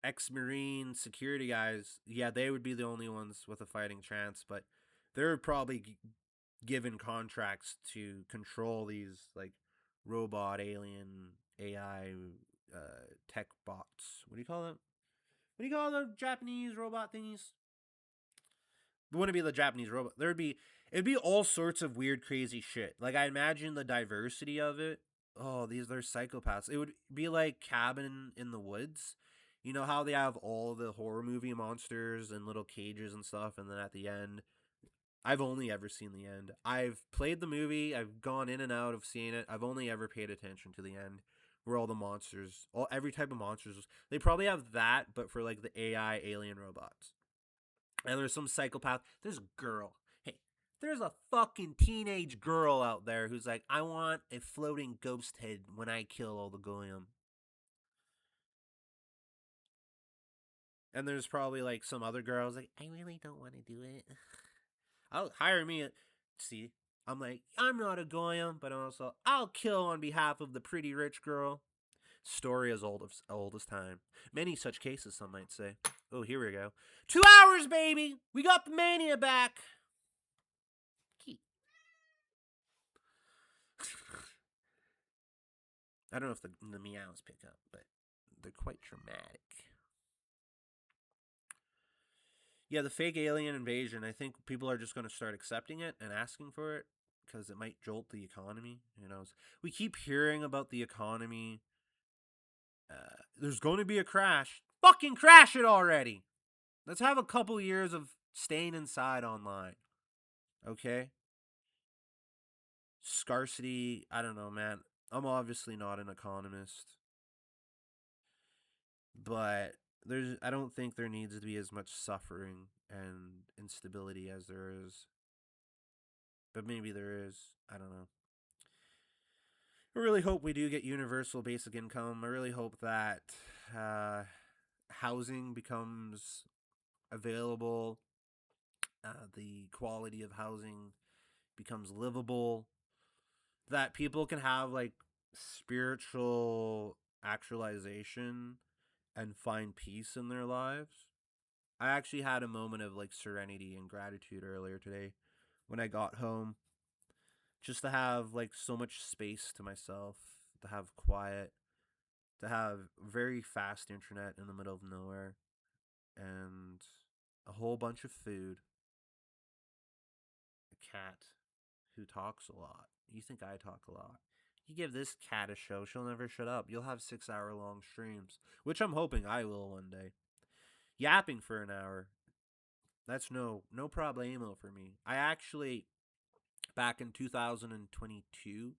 ex-marine security guys, yeah, they would be the only ones with a fighting chance, but they're probably given contracts to control these like robot alien AI tech bots. What do you call them? What do you call the Japanese robot thingies? It wouldn't be the Japanese robot. It'd be all sorts of weird, crazy shit. Like I imagine the diversity of it. Oh, they're psychopaths. It would be like Cabin in the Woods. You know how they have all the horror movie monsters and little cages and stuff, and then at the end, I've only ever seen the end. I've played the movie. I've gone in and out of seeing it. I've only ever paid attention to the end, where all the monsters, every type of monsters. They probably have that, but for like the AI alien robots. And there's some psychopath. There's a girl. Hey, there's a fucking teenage girl out there who's like, I want a floating ghost head when I kill all the goyim. And there's probably like some other girls like, I really don't want to do it. I'll hire me. See, I'm like, I'm not a goyim, but also I'll kill on behalf of the pretty rich girl. Story as old as time. Many such cases, some might say. Oh, here we go. 2 hours, baby. We got the mania back. I don't know if the meows pick up, but they're quite dramatic. Yeah, the fake alien invasion, I think people are just going to start accepting it and asking for it because it might jolt the economy. You know, we keep hearing about the economy. There's going to be a crash. Fucking crash it already. Let's have a couple years of staying inside online. Okay? Scarcity, I don't know, man. I'm obviously not an economist, but I don't think there needs to be as much suffering and instability as there is. But maybe there is. I don't know. I really hope we do get universal basic income. I really hope that uh, housing becomes available. The quality of housing becomes livable. That people can have like spiritual actualization and find peace in their lives. I actually had a moment of like serenity and gratitude earlier today when I got home, just to have like so much space to myself, to have quiet, to have very fast internet in the middle of nowhere, and a whole bunch of food, a cat who talks a lot. You think I talk a lot? You give this cat a show, she'll never shut up. You'll have 6 hour long streams, which I'm hoping I will one day. Yapping for an hour, that's no problemo for me. I actually, back in 2022,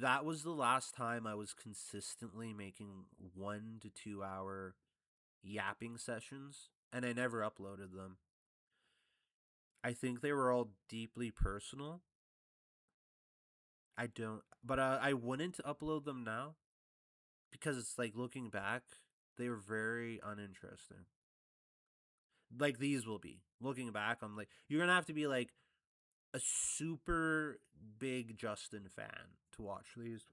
that was the last time I was consistently making 1 to 2 hour yapping sessions, and I never uploaded them. I think they were all deeply personal. I don't, but I wouldn't upload them now because it's like looking back, they were very uninteresting. Like these will be looking back. I'm like, you're gonna have to be like a super big Justin fan to watch these.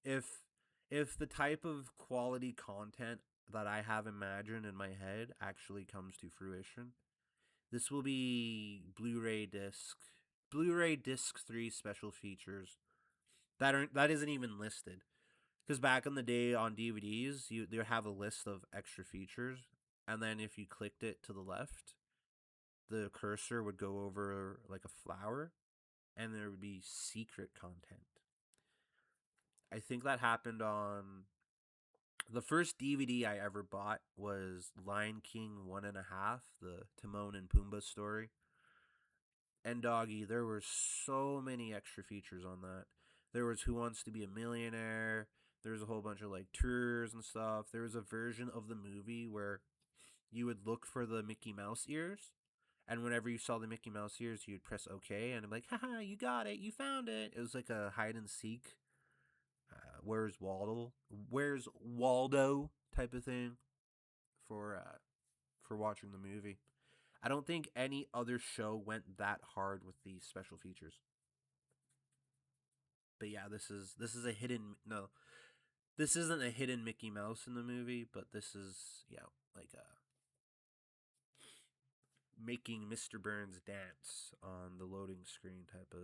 If if the type of quality content that I have imagined in my head actually comes to fruition, this will be Blu-ray disc 3 special features that isn't even listed. Because back in the day on DVDs, you they have a list of extra features, and then if you clicked it to the left, the cursor would go over like a flower, and there would be secret content. I think that happened on the first DVD I ever bought was Lion King 1.5, the Timon and Pumbaa story. And doggy, there were so many extra features on that. There was Who Wants to Be a Millionaire. There was a whole bunch of like tours and stuff. There was a version of the movie where you would look for the Mickey Mouse ears, and whenever you saw the Mickey Mouse ears, you'd press OK, and I'm like, haha, you got it, you found it. It was like a hide and seek. Where's Waldo? Where's Waldo type of thing for watching the movie. I don't think any other show went that hard with these special features. But yeah, this is a hidden no. This isn't a hidden Mickey Mouse in the movie, but this is like a making Mr. Burns dance on the loading screen type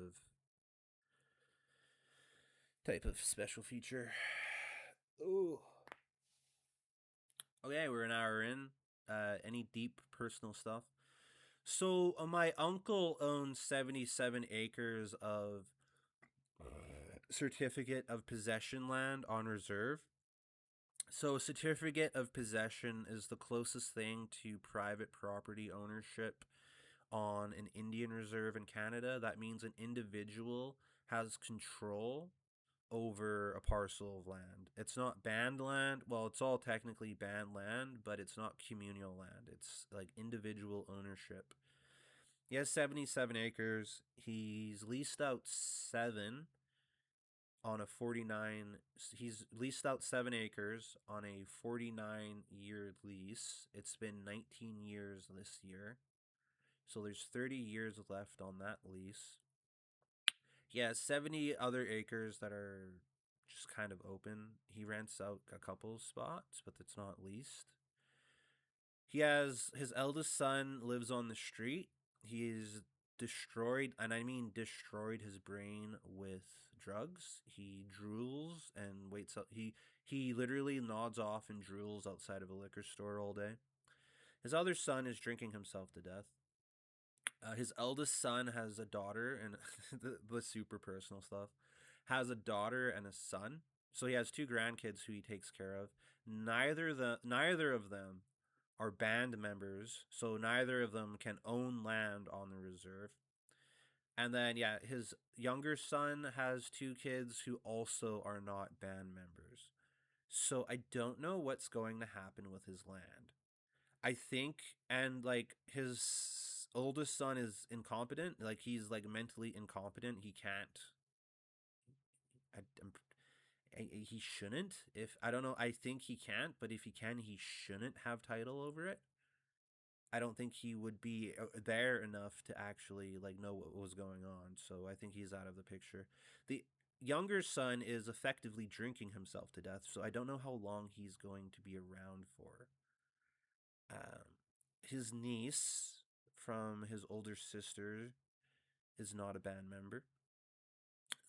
of special feature. Ooh. Okay, we're an hour in. Any deep personal stuff? So my uncle owns 77 acres of certificate of possession land on reserve. So, a certificate of possession is the closest thing to private property ownership on an Indian reserve in Canada. That means an individual has control over a parcel of land. It's not banned land. Well, it's all technically banned land, but it's not communal land. It's like individual ownership. He has 77 acres. He's leased out 7 on a 49 he's leased out 7 acres on a 49-year lease. It's been 19 years this year. So there's 30 years left on that lease. He has 70 other acres that are just kind of open. He rents out a couple spots, but it's not leased. He has his eldest son lives on the street. He's destroyed, and I mean destroyed his brain with drugs. He drools and waits up. He literally nods off and drools outside of a liquor store all day. His other son is drinking himself to death. His eldest son has a daughter, and the super personal stuff. Has a daughter and a son. So he has 2 grandkids who he takes care of. Neither of them are band members, so neither of them can own land on the reserve. And then yeah, his younger son has 2 kids who also are not band members. So I don't know what's going to happen with his land. I think, and like his oldest son is incompetent, like he's like mentally incompetent. He can't. I, I'm, he shouldn't. If I don't know, I think he can't. But if he can, he shouldn't have title over it. I don't think he would be there enough to actually like know what was going on. So I think he's out of the picture. The younger son is effectively drinking himself to death. So I don't know how long he's going to be around for. His niece from his older sister is not a band member.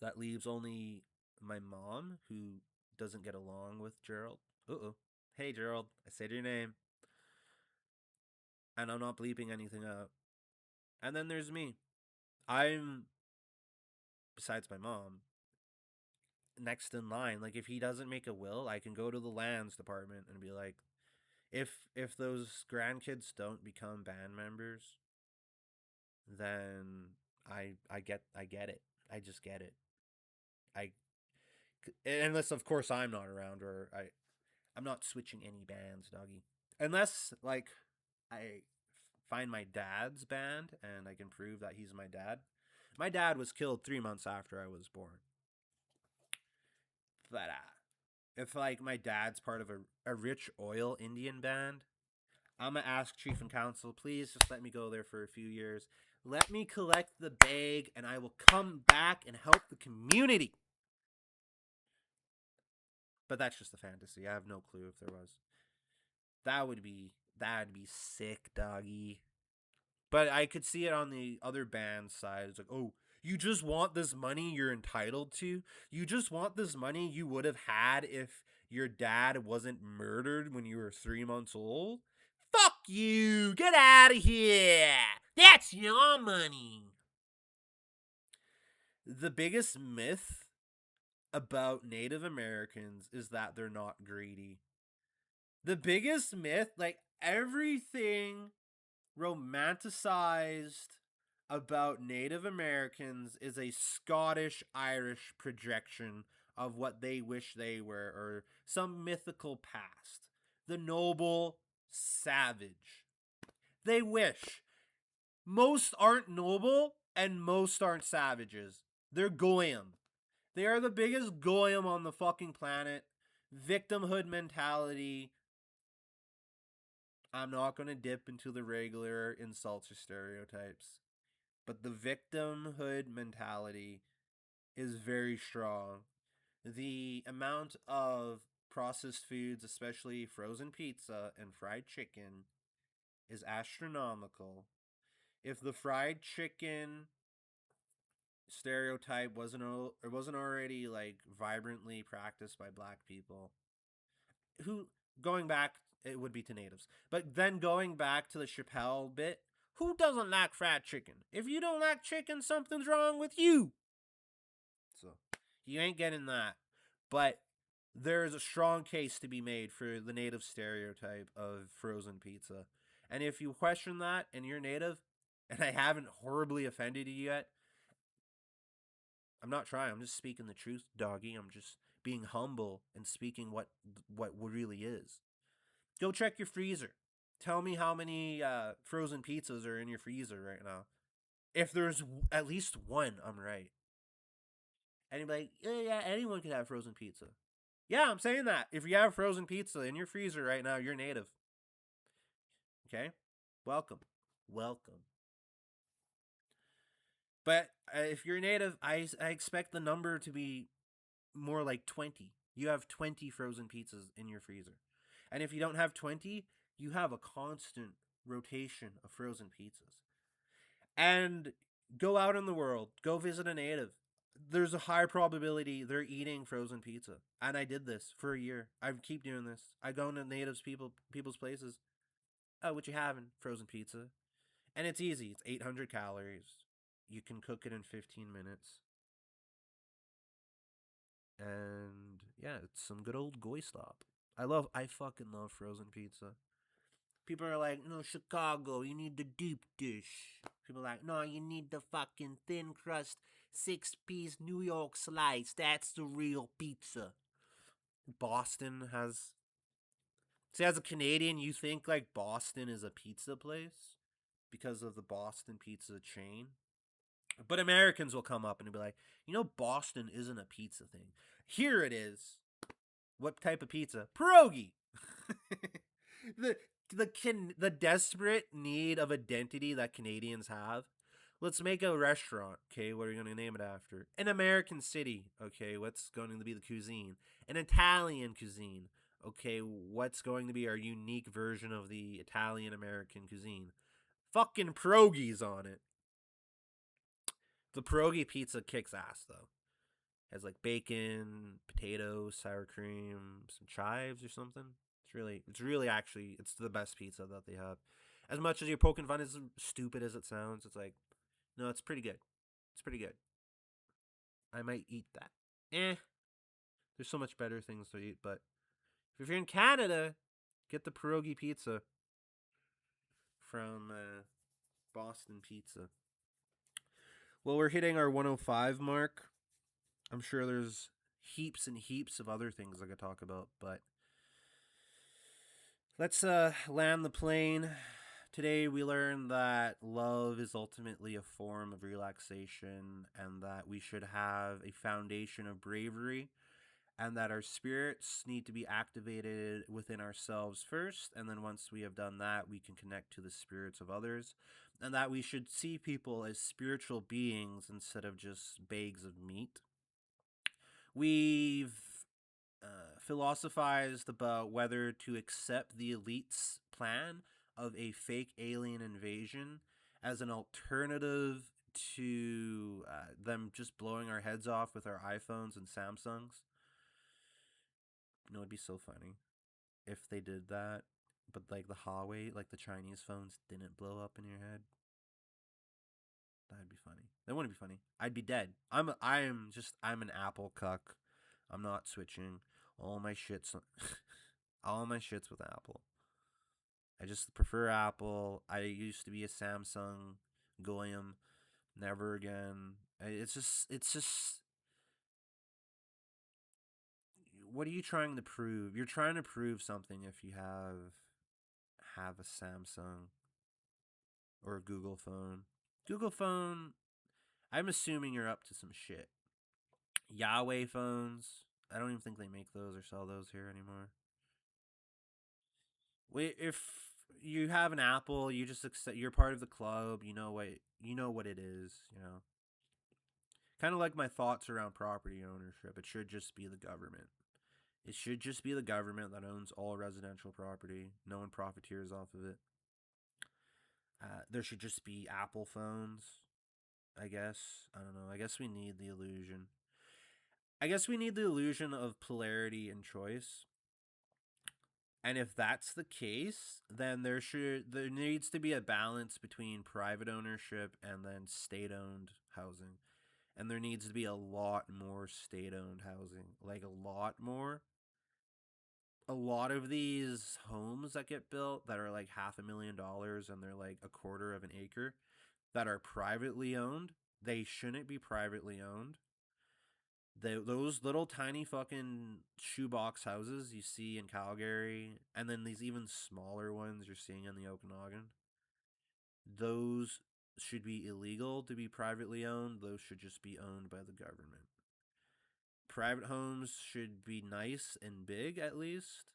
That leaves only my mom, who doesn't get along with Gerald. Uh oh. Hey, Gerald, I said your name, and I'm not bleeping anything out. And then there's me. I'm, besides my mom, next in line. Like, if he doesn't make a will, I can go to the lands department and be like, if those grandkids don't become band members, then I get it. I just get it. I unless of course I'm not around, or I'm not switching any bands, doggy. Unless like I find my dad's band and I can prove that he's my dad. My dad was killed 3 months after I was born. But if like my dad's part of a rich oil Indian band, I'm gonna ask Chief and Council, please just let me go there for a few years. Let me collect the bag and I will come back and help the community. But that's just a fantasy. I have no clue if there was. That'd be sick, doggy. But I could see it on the other band's side. It's like, oh, you just want this money you're entitled to? You just want this money you would have had if your dad wasn't murdered when you were 3 months old? Fuck you! Get out of here! That's your money! The biggest myth about Native Americans is that they're not greedy. The biggest myth, like everything romanticized about Native Americans is a Scottish Irish projection of what they wish they were, or some mythical past. The noble savage. They wish. Most aren't noble and most aren't savages. They're goyim. They are the biggest goyim on the fucking planet. Victimhood mentality. I'm not going to dip into the regular insults or stereotypes, but the victimhood mentality is very strong. The amount of processed foods, especially frozen pizza and fried chicken, is astronomical. If the fried chicken stereotype wasn't already like vibrantly practiced by black people, who going back it would be to natives, but then going back to the Chappelle bit, who doesn't like fried chicken? If you don't like chicken, something's wrong with you. So you ain't getting that. But there's a strong case to be made for the native stereotype of frozen pizza. And if you question that and you're native, and I haven't horribly offended you yet, I'm not trying. I'm just speaking the truth, doggy. I'm just being humble and speaking what really is. Go check your freezer. Tell me how many frozen pizzas are in your freezer right now. If there's at least one, I'm right. And you'd be like, yeah, anyone can have frozen pizza. Yeah, I'm saying that. If you have frozen pizza in your freezer right now, you're native. Okay? Welcome. Welcome. But if you're native, I expect the number to be more like 20. You have 20 frozen pizzas in your freezer. And if you don't have 20, you have a constant rotation of frozen pizzas. And go out in the world, go visit a native. There's a high probability they're eating frozen pizza. And I did this for a year. I keep doing this. I go into natives people's places. Oh, what you having? Frozen pizza. And it's easy. It's 800 calories. You can cook it in 15 minutes. And yeah, it's some good old goy stop. I fucking love frozen pizza. People are like, no, Chicago, you need the deep dish. People are like, no, you need the fucking thin crust, 6-piece New York slice. That's the real pizza. Boston has. See, as a Canadian, you think like Boston is a pizza place because of the Boston pizza chain. But Americans will come up and be like, Boston isn't a pizza thing. Here it is. What type of pizza? Pierogi. the the desperate need of identity that Canadians have. Let's make a restaurant. Okay, what are we going to name it after? An American city. Okay, what's going to be the cuisine? An Italian cuisine. Okay, what's going to be our unique version of the Italian American cuisine? Fucking pierogies on it. The pierogi pizza kicks ass though. Has like bacon, potatoes, sour cream, some chives or something. It's really actually, it's the best pizza that they have. As much as you're poking fun, as stupid as it sounds, it's like, no, it's pretty good. It's pretty good. I might eat that. There's so much better things to eat, but if you're in Canada, get the pierogi pizza from Boston Pizza. Well, we're hitting our 105 mark. I'm sure there's heaps and heaps of other things I could talk about, but let's land the plane, Today we learned that love is ultimately a form of relaxation and that we should have a foundation of bravery and that our spirits need to be activated within ourselves first, and then once we have done that we can connect to the spirits of others, and that we should see people as spiritual beings instead of just bags of meat. We've philosophized about whether to accept the elite's plan of a fake alien invasion as an alternative to them just blowing our heads off with our iPhones and Samsungs. You know, it'd be so funny if they did that, but like the Huawei, like the Chinese phones, didn't blow up in your head. That'd be funny. That wouldn't be funny. I'd be dead. I'm an Apple cuck. I'm not switching. All my shits all my shits with Apple. I just prefer Apple. I used to be a Samsung goyim. Never again. It's just what are you trying to prove? You're trying to prove something if you have a Samsung or a Google phone. Google phone, I'm assuming you're up to some shit. Yahweh phones, I don't even think they make those or sell those here anymore. Wait, if you have an Apple, you just accept you're part of the club. You know what it is. Kind of like my thoughts around property ownership. It should just be the government. It should just be the government that owns all residential property. No one profiteers off of it. There should just be Apple phones. I guess. I don't know. I guess we need the illusion. I guess we need the illusion of polarity and choice. And if that's the case, then there needs to be a balance between private ownership and then state-owned housing. And there needs to be a lot more state-owned housing, like a lot more. A lot of these homes that get built that are like $500,000 and they're like a quarter of an acre that are privately owned, they shouldn't be privately owned. Those little tiny fucking shoebox houses you see in Calgary, and then these even smaller ones you're seeing in the Okanagan, those should be illegal to be privately owned. Those should just be owned by the government. Private homes should be nice and big at least,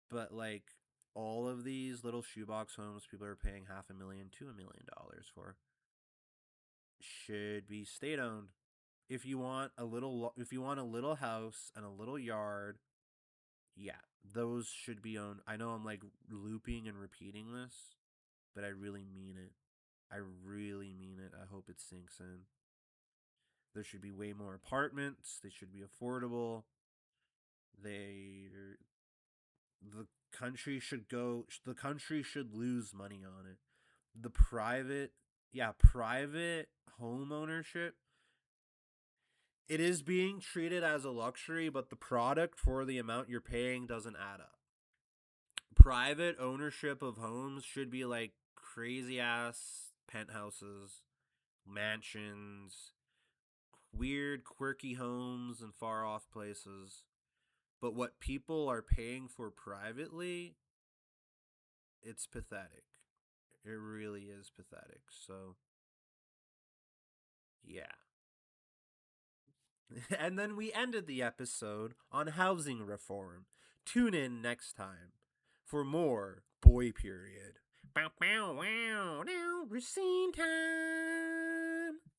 but like all of these little shoebox homes people are paying $500,000 to $1 million for should be state owned. If you want a little house and a little yard, yeah, those should be owned. I know I'm like looping and repeating this, but I really mean it. I really mean it. I hope it sinks in. There should be way more apartments. They should be affordable. They the the country should lose money on it. The private home ownership, it is being treated as a luxury, but the product for the amount you're paying doesn't add up. Private ownership of homes should be like crazy ass penthouses, mansions, weird, quirky homes in far off places. But what people are paying for privately, it's pathetic. It really is pathetic. So, yeah. And then we ended the episode on housing reform. Tune in next time for more Boy Period. Bow, bow, wow, now, Racine time.